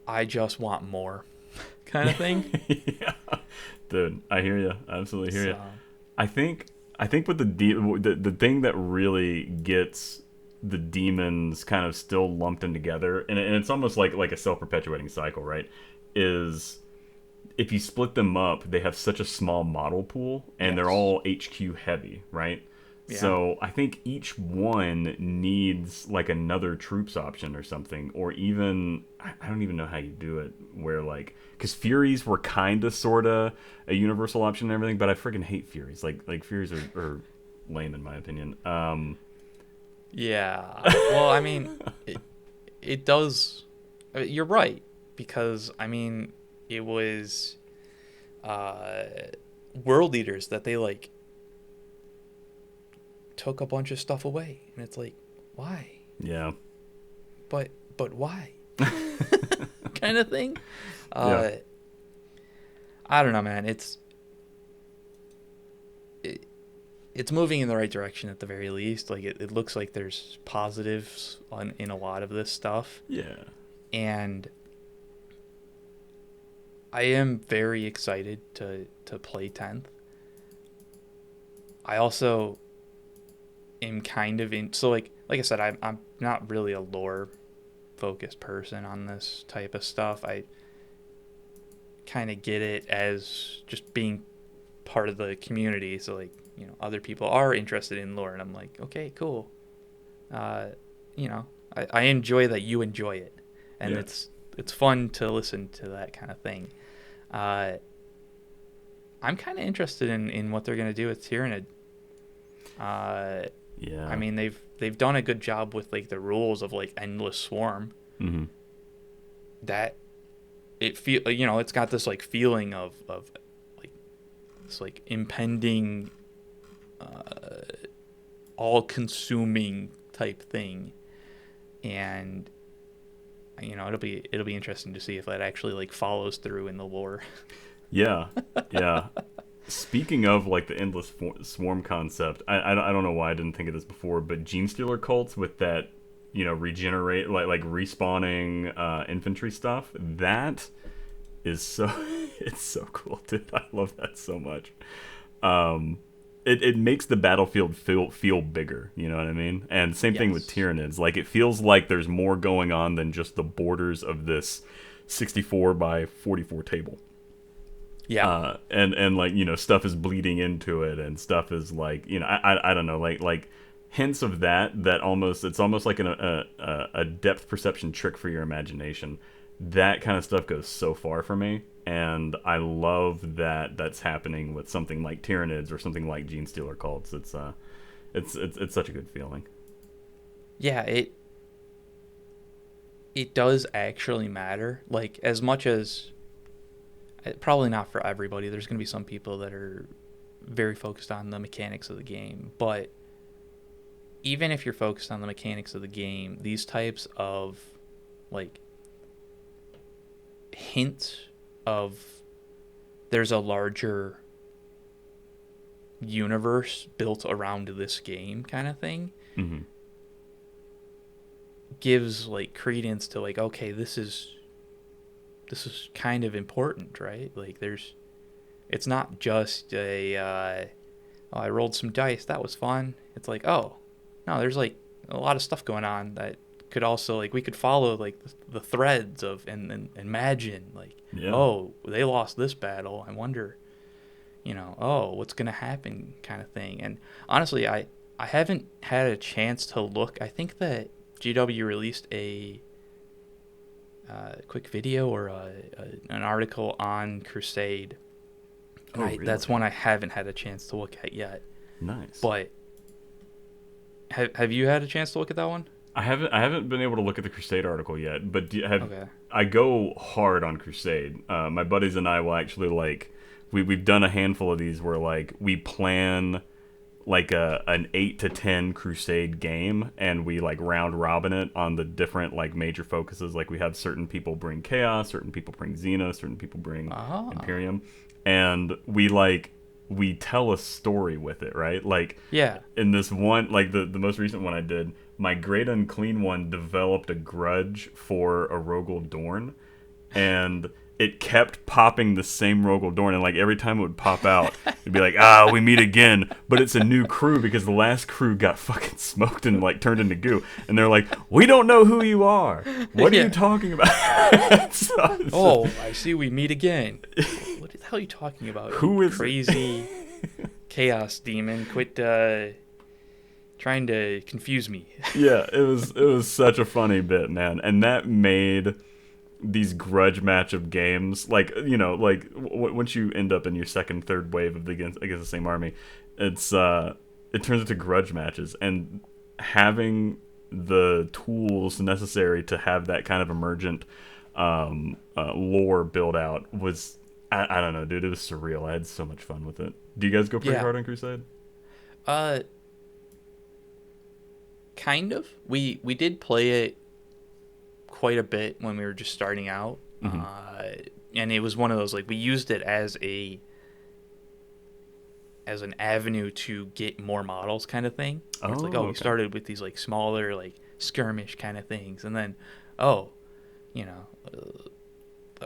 I just want more, kind of thing. Yeah. Dude, I hear you. I absolutely hear you. I think with the thing that really gets the demons kind of still lumped in together, and it's almost like a self-perpetuating cycle, right? Is if you split them up, they have such a small model pool, and they're all HQ heavy, right? Yeah. So I think each one needs like another troops option or something, or even I don't even know how you do it, where like, because Furies were kind of sort of a universal option and everything, but I freaking hate Furies. Like Furies are lame in my opinion. Yeah. Well, I mean, it does. You're right, because I mean, it was World Eaters that they like took a bunch of stuff away, and it's like, why? Yeah. But why? Kind of thing. Yeah. I don't know, man. It's moving in the right direction at the very least. Like it looks like there's positives in a lot of this stuff. Yeah. And I am very excited to play 10th. I also am kind of in, so like I said, I'm not really a lore focused person on this type of stuff. I kind of get it as just being part of the community, so like, other people are interested in lore, and I'm like, okay, cool. I enjoy that you enjoy it, and it's fun to listen to that kind of thing. I'm kind of interested in what they're gonna do with Tyranid. Yeah. I mean, they've done a good job with like the rules of like endless swarm. Mm-hmm. That it feel it's got this like feeling of like this like impending, all-consuming type thing, and it'll be interesting to see if that actually like follows through in the lore. Yeah. Speaking of like the endless swarm concept, I don't know why I didn't think of this before, but Genestealer cults with that, regenerate like respawning infantry stuff, that is it's so cool, dude. I love that so much. It makes the battlefield feel bigger, you know what I mean? And same thing with Tyranids. Like, it feels like there's more going on than just the borders of this 64 by 44 table. And like, stuff is bleeding into it, and stuff is like, I don't know, like hints of that almost, it's almost like a depth perception trick for your imagination. That kind of stuff goes so far for me, and I love that that's happening with something like Tyranids or something like Genestealer cults. It's such a good feeling. Yeah, it does actually matter. Like, as much as, probably not for everybody, there's going to be some people that are very focused on the mechanics of the game, but even if you're focused on the mechanics of the game, these types of, like, hints of there's a larger universe built around this game kind of thing, Mm-hmm. gives, like, credence to, like, okay, this is kind of important, right? Like, it's not just I rolled some dice, that was fun. It's like, oh no, there's like a lot of stuff going on that could also, like, we could follow, like, the threads of and imagine, like, oh, they lost this battle, I wonder, oh, what's gonna happen, kind of thing. And honestly, I haven't had a chance to look. I think that GW released a quick video or an article on Crusade. Oh, really? That's one I haven't had a chance to look at yet. Nice. But have you had a chance to look at that one? I haven't been able to look at the Crusade article yet, but Okay. I go hard on Crusade. My buddies and I will actually, like, we've done a handful of these where, like, we plan like an 8 to 10 Crusade game, and we, like, round robin it on the different, like, major focuses. Like, we have certain people bring Chaos, certain people bring Xena, certain people bring Imperium, and we tell a story with it, right? Like, yeah, in this one, like the most recent one I did, my Great Unclean one developed a grudge for a Rogel Dorn, and it kept popping the same Rogel Dorn, and, like, every time it would pop out, it'd be like, we meet again, but it's a new crew because the last crew got fucking smoked and, like, turned into goo, and they're like, we don't know who you are. What are you talking about? I see we meet again. What the hell are you talking about? Who is crazy chaos demon? Quit trying to confuse me. Yeah, it was such a funny bit, man, and that made these grudge match of games, like, once you end up in your second, third wave of against the same army, it turns into grudge matches, and having the tools necessary to have that kind of emergent lore build out was, I don't know, dude, it was surreal. I had so much fun with it. Do you guys go pretty hard on Crusade? Kind of. We did play it quite a bit when we were just starting out. Mm-hmm. And it was one of those, like, we used it as an avenue to get more models, kind of thing. It's like, we started with these, like, smaller, like, skirmish kind of things, and then the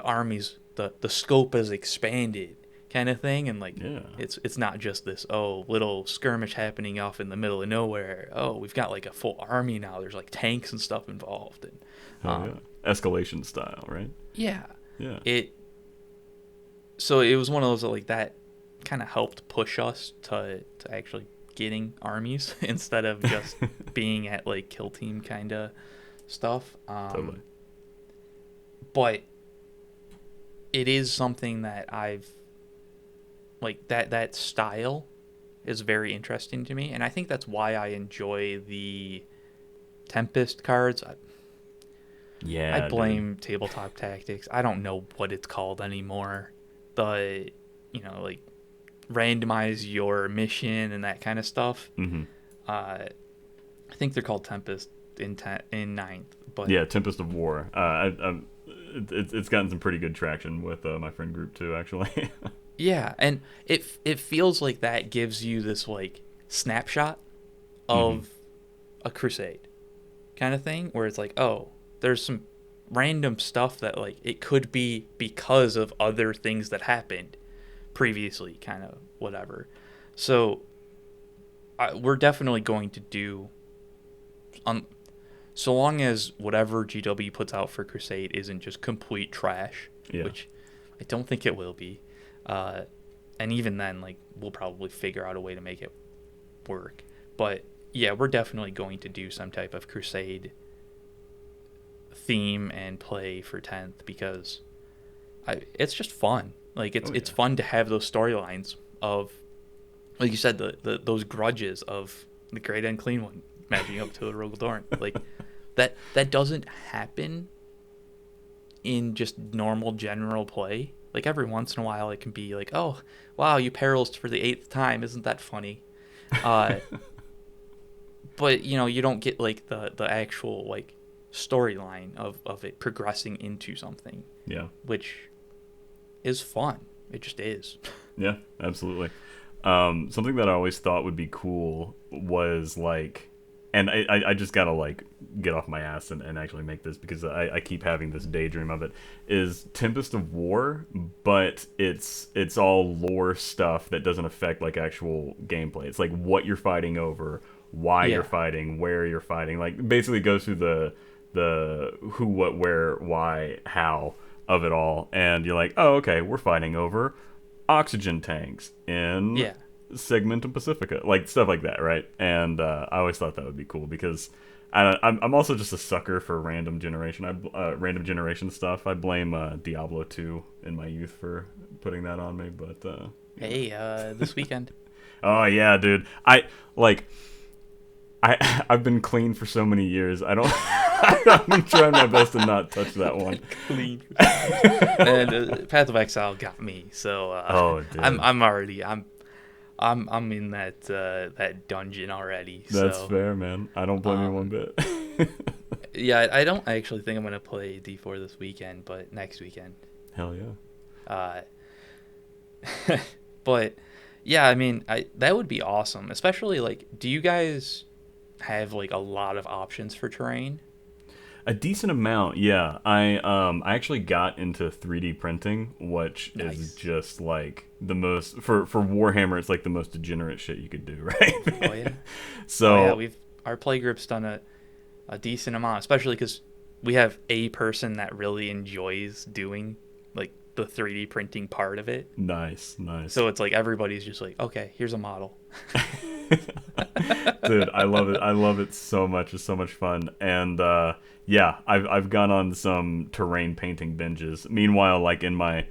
armies, the scope has expanded, kind of thing, and, like, it's not just this little skirmish happening off in the middle of nowhere. We've got, like, a full army now. There's, like, tanks and stuff involved, and escalation style, right? Yeah. So it was one of those that, like, that kind of helped push us to actually getting armies instead of just being at, like, kill team kind of stuff. Totally. But it is something that I've, like, that style is very interesting to me, and I think that's why I enjoy the Tempest cards. I blame Tabletop Tactics. I don't know what it's called anymore. The, like, randomize your mission and that kind of stuff. Mm-hmm. I think they're called Tempest in 9th. But yeah, Tempest of War. It's gotten some pretty good traction with my friend group too, actually. Yeah, and it feels like that gives you this, like, snapshot of a Crusade kind of thing, where it's like, there's some random stuff that, like, it could be because of other things that happened previously, kind of whatever. So we're definitely going to do, so long as whatever GW puts out for Crusade isn't just complete trash, which I don't think it will be. And even then, like, we'll probably figure out a way to make it work. But yeah, we're definitely going to do some type of Crusade theme and play for 10th, because it's just fun. Like, it's fun to have those storylines of, like you said, those grudges of the Great Unclean One matching up to the Rogal Dorn. Like, that doesn't happen in just normal general play. Like, every once in a while it can be like, oh wow, you perils for the 8th time, isn't that funny? But you don't get like the actual like storyline of it progressing into something, which is fun. It just is. Yeah, absolutely. Something that I always thought would be cool was like, and I just gotta like get off my ass and actually make this, because I keep having this daydream of it, is Tempest of War, but it's all lore stuff that doesn't affect like actual gameplay. It's like what you're fighting over, why you're fighting, where you're fighting. Like, basically goes through the who, what, where, why, how of it all, and you're like, oh, okay, we're fighting over oxygen tanks in Segmentum Pacifica, like stuff like that, right? And I always thought that would be cool, because I'm also just a sucker for random generation stuff. I blame Diablo 2 in my youth for putting that on me, but hey, this weekend. Oh yeah, dude. I've been clean for so many years. I'm trying my best to not touch that one. Clean. And Path of Exile got me, so dude. I'm in that dungeon already. That's so. fair, man. I don't blame you one bit. Yeah, I don't actually think I'm gonna play D4 this weekend, but next weekend. Hell yeah. But yeah, I mean, that would be awesome. Especially like, do you guys have like a lot of options for terrain? A decent amount, yeah. I actually got into 3D printing, which is just like the most for Warhammer. It's like the most degenerate shit you could do, right? Oh yeah. So our play group's done a decent amount, especially because we have a person that really enjoys doing like the 3D printing part of it. Nice. So it's like everybody's just like, okay, here's a model. Dude, I love it so much. It's so much fun. And yeah, I've gone on some terrain painting binges. Meanwhile, like in my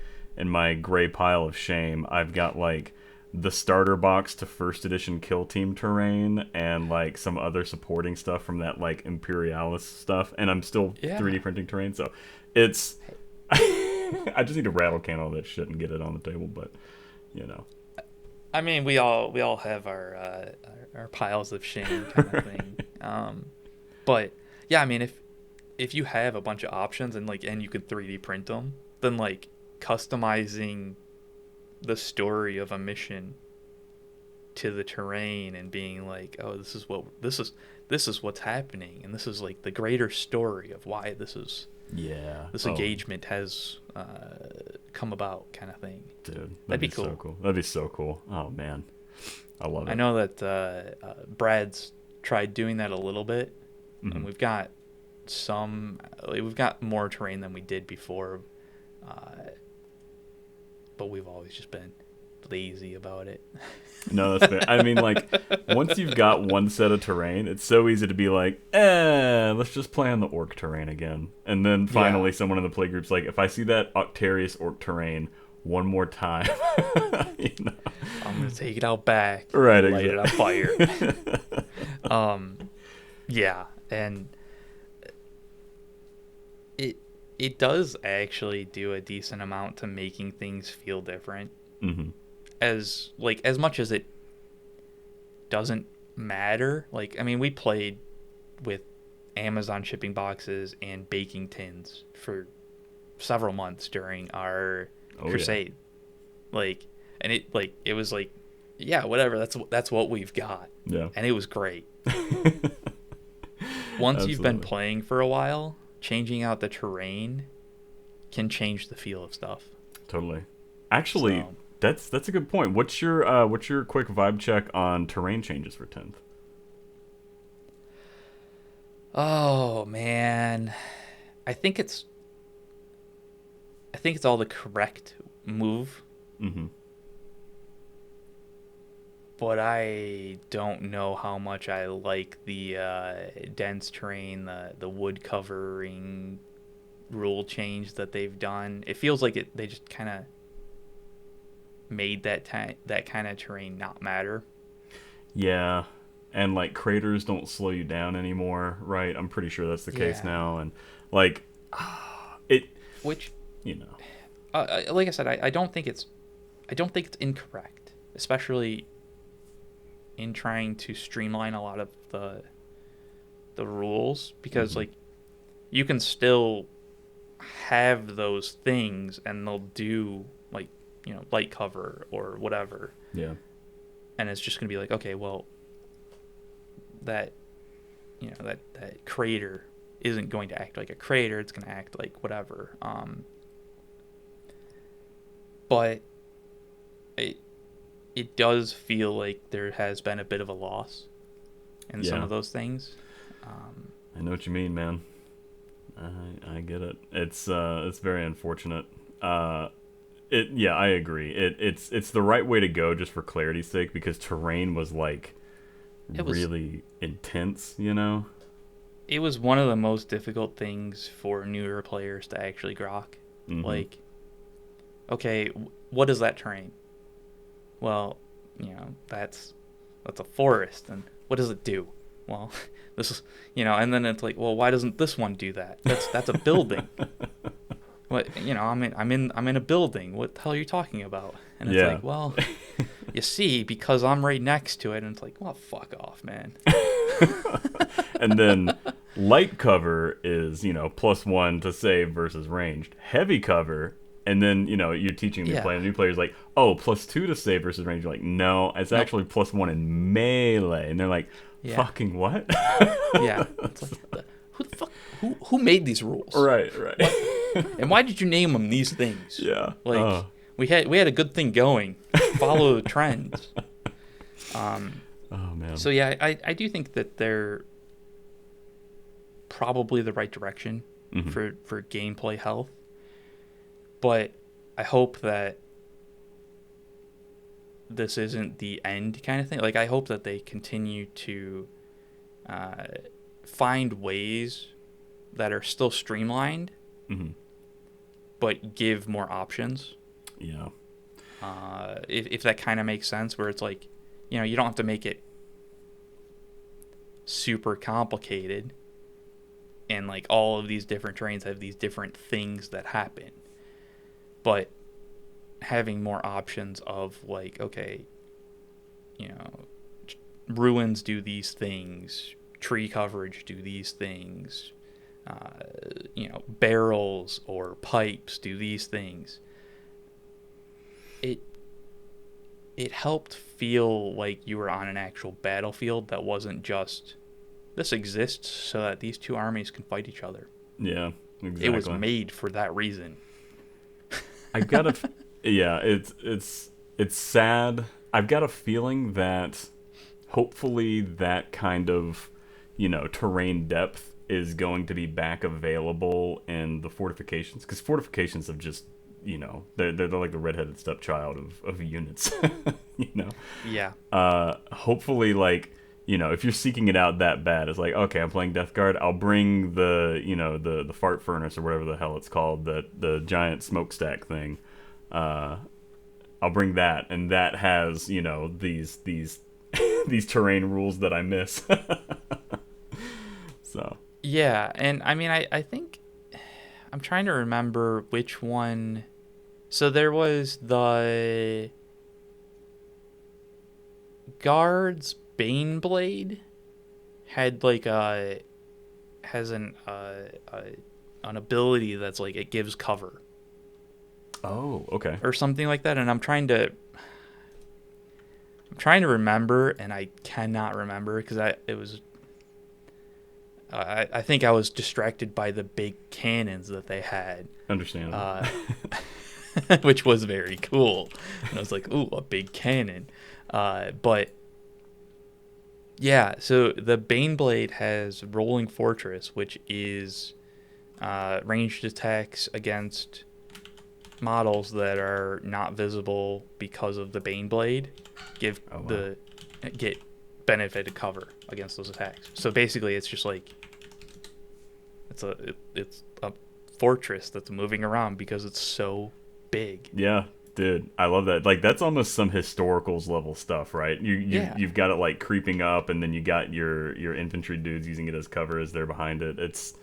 gray pile of shame, I've got like the starter box to first edition Kill Team terrain and like some other supporting stuff from that like Imperialist stuff, and I'm still 3D printing terrain. So it's I just need to rattle can all that shit and get it on the table, but I mean, we all have our piles of shame kind of thing. But yeah, I mean, if you have a bunch of options and you can 3D print them, then like customizing the story of a mission to the terrain and being like, oh, this is what's happening, and this is like the greater story of why this engagement has come about, kind of thing. Dude, that'd be cool. So cool. That'd be so cool. Oh man, I love it. I know that Brad's tried doing that a little bit, and we've got more terrain than we did before, but we've always just been lazy about it. No, that's fair. I mean, like, once you've got one set of terrain, it's so easy to be like, let's just play on the orc terrain again. And then finally someone in the playgroup's like, if I see that Octarius orc terrain one more time, I'm going to take it out back. Right, light it on fire. Yeah, and it does actually do a decent amount to making things feel different. Mm-hmm. As much as it doesn't matter, like, I mean, we played with Amazon shipping boxes and baking tins for several months during our Crusade. Like, and it was like, yeah, whatever, that's what we've got. Yeah. And it was great. Once you've been playing for a while, changing out the terrain can change the feel of stuff. Totally. Actually, that's a good point. What's your quick vibe check on terrain changes for 10th? Oh man, I think it's all the correct move Mm-hmm. But I don't know how much I like the dense terrain, the wood covering rule change that they've done. It feels like they just kind of made that kind of terrain not matter. Yeah, and like craters don't slow you down anymore, right? I'm pretty sure that's the case now, and like it, which you know, like I said, I don't think it's incorrect, especially in trying to streamline a lot of the rules, because like you can still have those things and they'll do like, light cover or whatever. Yeah. And it's just going to be like, okay, well, that that crater isn't going to act like a crater, it's going to act like whatever. But it does feel like there has been a bit of a loss in some of those things. I know what you mean, man. I get it. It's very unfortunate. I agree. It's the right way to go just for clarity's sake, because terrain was like really intense, It was one of the most difficult things for newer players to actually grok. Mm-hmm. Like, okay, what is that terrain? Well, that's a forest, and what does it do? Well, this is, and then it's like, well, why doesn't this one do that? That's a building. What, I'm in a building. What the hell are you talking about? And it's like, well, you see, because I'm right next to it, and it's like, well, fuck off, man. And then light cover is, +1 to save versus ranged. Heavy cover, and then, you're teaching the new players like, oh, +2 to save versus range. You're like, no, it's actually +1 in melee. And they're like, fucking what? Yeah. It's like, who the fuck? Who made these rules? Right. And why did you name them these things? Yeah. Like, we had a good thing going. Follow the trends. Oh, man. So, yeah, I do think that they're probably the right direction for gameplay health. But I hope that this isn't the end kind of thing. Like, I hope that they continue to find ways that are still streamlined, but give more options. Yeah. If that kind of makes sense, where it's like, you don't have to make it super complicated, and like all of these different terrains have these different things that happen. But having more options of like, okay, ruins do these things, tree coverage do these things, barrels or pipes do these things. It helped feel like you were on an actual battlefield that wasn't just, this exists so that these two armies can fight each other. Yeah, exactly. It was made for that reason. I've got it's sad. I've got a feeling that hopefully that kind of, terrain depth is going to be back available in the fortifications, because fortifications have just, they're like the redheaded stepchild of units, Yeah. Hopefully, like, if you're seeking it out that bad, it's like, okay, I'm playing Death Guard, I'll bring the, the fart furnace or whatever the hell it's called, the giant smokestack thing. I'll bring that, and that has, these these terrain rules that I miss. So. Yeah, and I mean, I think I'm trying to remember which one. So there was the Guard's Baneblade had like has an ability that's like, it gives cover. Oh, okay. Or something like that, and I'm trying to remember, and I cannot remember because I think I was distracted by the big cannons that they had. Understandable. Which was very cool. And I was like, ooh, a big cannon. But yeah, so the Baneblade has Rolling Fortress, which is ranged attacks against models that are not visible because of the Bane Blade get benefit to cover against those attacks. So basically, it's just like it's a fortress that's moving around because it's so big. Yeah, dude, I love that. Like, that's almost some historicals level stuff, right? You've got it like creeping up, and then you got your infantry dudes using it as cover as they're behind it. It's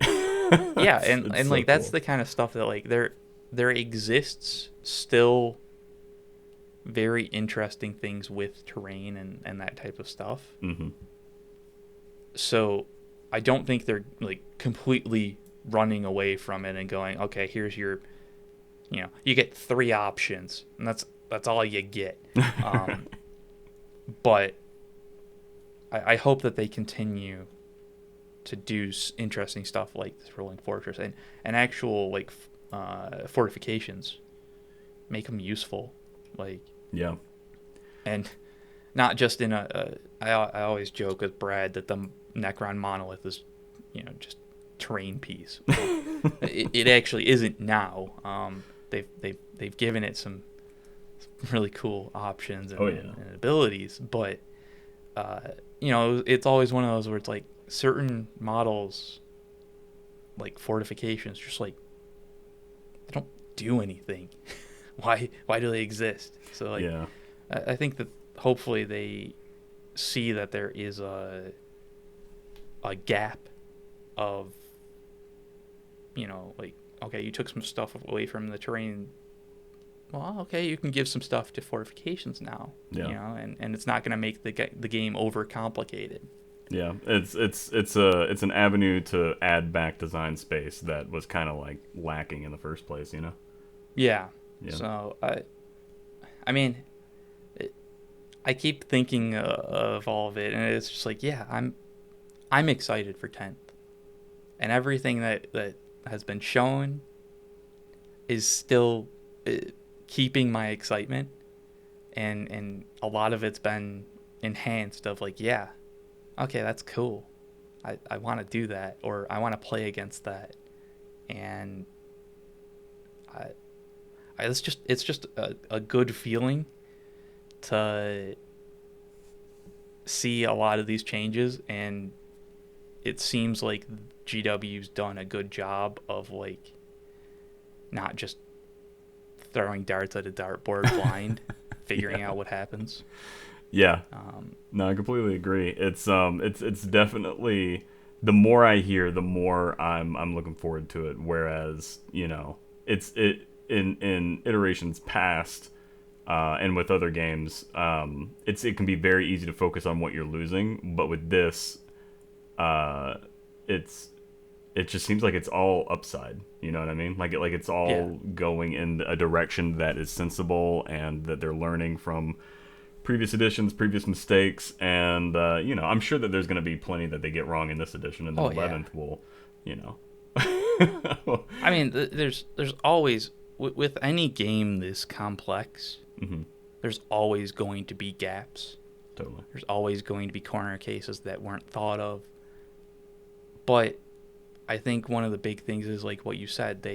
yeah, and it's like so that's cool. the kind of stuff that like there exists still very interesting things with terrain and that type of stuff. Mm-hmm. So I don't think they're like completely running away from it and going, okay, here's your, you get 3 options, and that's all you get. But I hope that they continue to do interesting stuff like this Rolling Fortress and actual like fortifications, make them useful, like Yeah. and not just in I always joke with Brad that the Necron monolith is just terrain piece. It actually isn't now. They've given it some really cool options and abilities, but it's always one of those where it's like certain models, like fortifications, just like they don't do anything. Why do they exist? So like, Yeah. I think that hopefully they see that there is a gap of, like, okay, you took some stuff away from the terrain. Well, okay, you can give some stuff to fortifications now. Yeah. And it's not going to make the game overcomplicated. Yeah, it's an avenue to add back design space that was kind of like lacking in the first place, Yeah. Yeah. So I mean, I keep thinking of all of it, and it's just like, yeah, I'm excited for 10th, and everything that has been shown is still keeping my excitement, and a lot of it's been enhanced of like, yeah, okay, that's cool. I want to do that, or I want to play against that, and it's just a good feeling to see a lot of these changes, and it seems like GW's done a good job of like not just throwing darts at a dartboard blind, figuring out what happens. Yeah. No, I completely agree. It's definitely, the more I hear, the more I'm looking forward to it. Whereas, it's in iterations past, and with other games, it can be very easy to focus on what you're losing. But with this, it just seems like it's all upside. You know what I mean? Like it's all going in a direction that is sensible, and that they're learning from previous editions, previous mistakes, and I'm sure that there's going to be plenty that they get wrong in this edition, and then 11th will, I mean, there's always with any game this complex, mm-hmm. there's always going to be gaps. Totally. There's always going to be corner cases that weren't thought of. But I think one of the big things is like what you said.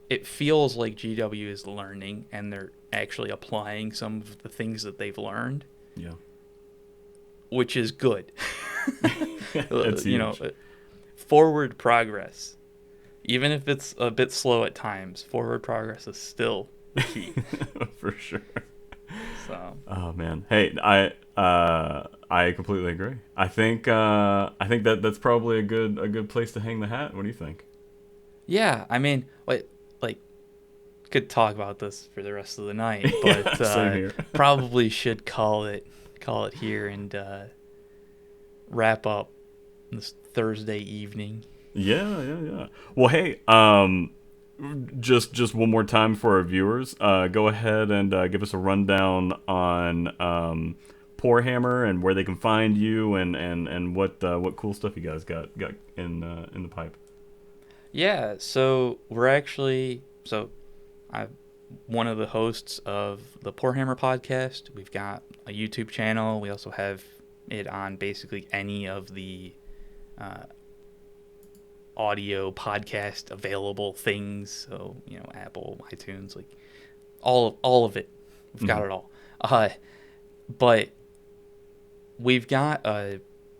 It feels like GW is learning, and they're actually applying some of the things that they've learned. Yeah. Which is good. It's huge. Forward progress. Even if it's a bit slow at times, forward progress is still the key. For sure. So. Oh man. Hey, I completely agree. I think that's probably a good place to hang the hat. What do you think? Yeah, I mean, like could talk about this for the rest of the night, but same here. Probably should call it here and wrap up this Thursday evening. Yeah. Well, hey, just one more time for our viewers, go ahead and give us a rundown on Poorhammer and where they can find you, and what cool stuff you guys got in the pipe. Yeah, so I'm one of the hosts of the Poorhammer Podcast. We've got a YouTube channel. We also have it on basically any of the audio podcast available things. So, Apple, iTunes, like all of it. We've got it all. But we've got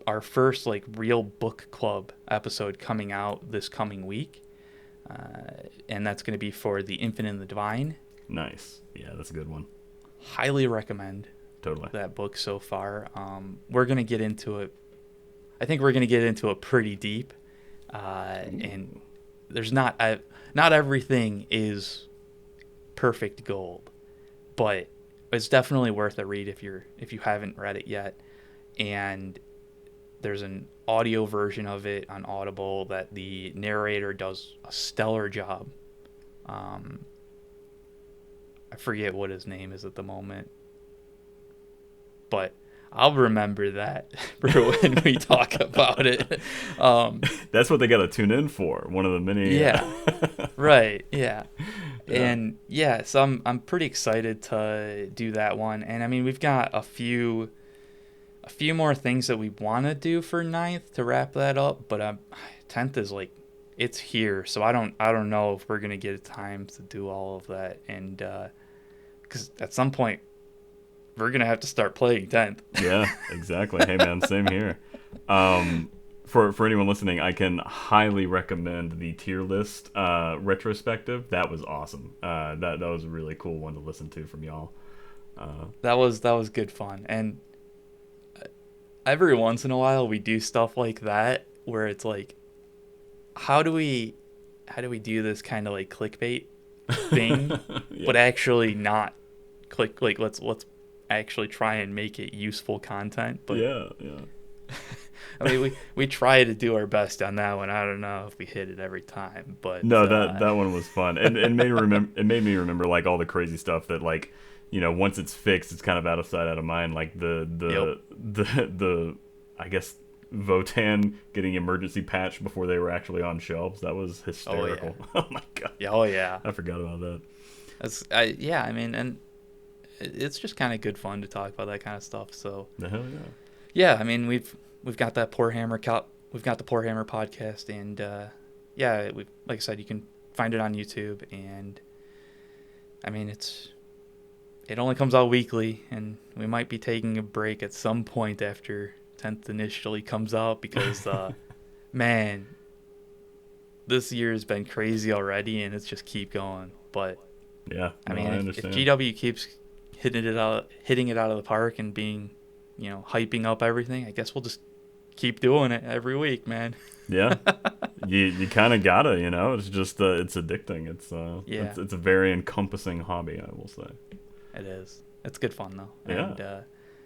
our first like real book club episode coming out this coming week. And that's going to be for The Infinite and the Divine. Nice. Yeah, that's a good one. Highly recommend Totally. that book so far. We're going to get into it. I think we're going to get into it pretty deep. And there's not everything is perfect gold, but it's definitely worth a read if you haven't read it yet. And there's an audio version of it on Audible that the narrator does a stellar job. I forget what his name is at the moment, but I'll remember that for when we talk about it. That's what they got to tune in for. One of the many. Yeah. Right. Yeah. And yeah, so I'm pretty excited to do that one. And I mean, we've got a few more things that we want to do for 9th to wrap that up, but 10th is like, it's here. So I don't know if we're going to get time to do all of that. And because at some point we're going to have to start playing 10th. Yeah, exactly. Hey man, same here. For anyone listening, I can highly recommend the tier list retrospective. That was awesome. That was a really cool one to listen to from y'all. That was good fun. And every once in a while we do stuff like that where it's like, how do we do this kind of like clickbait thing, yeah. But actually not click, like let's actually try and make it useful content. But yeah. I mean, we try to do our best on that one. I don't know if we hit it every time, but no, that one was fun, and it made me remember like all the crazy stuff that like, once it's fixed, it's kind of out of sight, out of mind. Like the I guess Votan getting emergency patched before they were actually on shelves. That was hysterical. Oh, yeah. Oh my god. Yeah, oh yeah. I forgot about that. I mean, and it's just kind of good fun to talk about that kind of stuff. So the hell yeah. Yeah, I mean we've got that we've got the Poorhammer podcast, and like I said, you can find it on YouTube, and I mean it only comes out weekly, and we might be taking a break at some point after 10th initially comes out because man, this year has been crazy already, and it's just keep going. But yeah, I mean, if GW keeps hitting it out of the park and being, hyping up everything, I guess we'll just keep doing it every week, man. Yeah, you kind of gotta, it's just it's addicting. It's a very encompassing hobby, I will say. It is. It's good fun though. Yeah.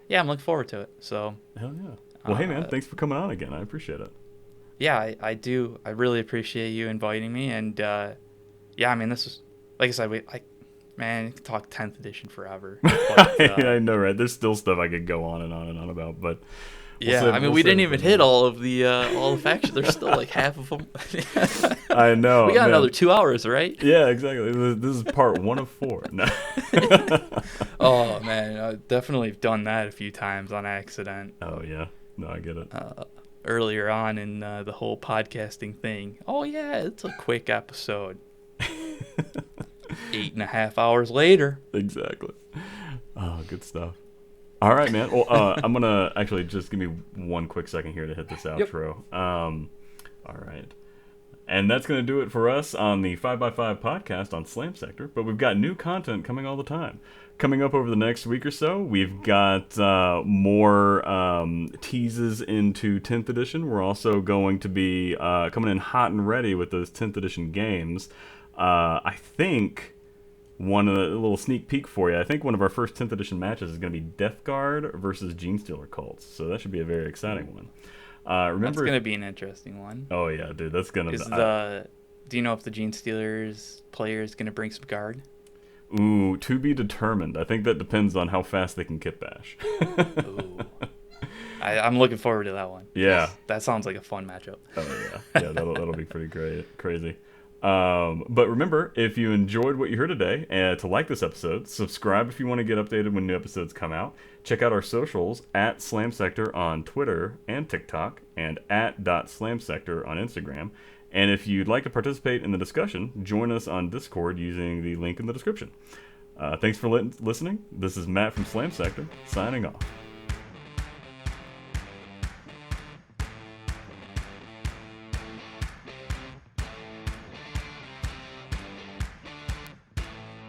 And I'm looking forward to it. So hell yeah. Well, hey man, thanks for coming on again. I appreciate it. Yeah, I do. I really appreciate you inviting me, and I mean, this is, like I said, man, you can talk 10th edition forever. But, I know, right? There's still stuff I could go on and on and on about, but we didn't even hit all the factions. There's still like half of them. I know. We got another 2 hours, right? Yeah, exactly. This is part 1 of 4. No. Oh man, I've definitely done that a few times on accident. Oh yeah, no, I get it. Earlier on in the whole podcasting thing. Oh yeah, it's a quick episode. 8.5 hours later. Exactly. Oh, good stuff. All right, man. Well, I'm gonna actually just give me one quick second here to hit this outro. Yep. All right. And that's going to do it for us on the 5x5 podcast on Slam Sector. But we've got new content coming all the time. Coming up over the next week or so, we've got more teases into 10th edition. We're also going to be coming in hot and ready with those 10th edition games. I think a little sneak peek for you. I think one of our first 10th edition matches is going to be Death Guard versus Genestealer cults. So that should be a very exciting one. Remember, that's going to be an interesting one. Oh yeah, dude, that's going to be. Do you know if the Genestealers player is going to bring some guard? Ooh, to be determined. I think that depends on how fast they can kit bash. Ooh. I'm looking forward to that one. Yeah. That sounds like a fun matchup. Oh yeah. Yeah, that'll be pretty crazy. But remember, if you enjoyed what you heard today, to like this episode, subscribe if you want to get updated when new episodes come out. Check out our socials at Slam Sector on Twitter and TikTok, and at .slamsector on Instagram. And if you'd like to participate in the discussion, join us on Discord using the link in the description. Thanks for listening. This is Matt from Slam Sector, signing off.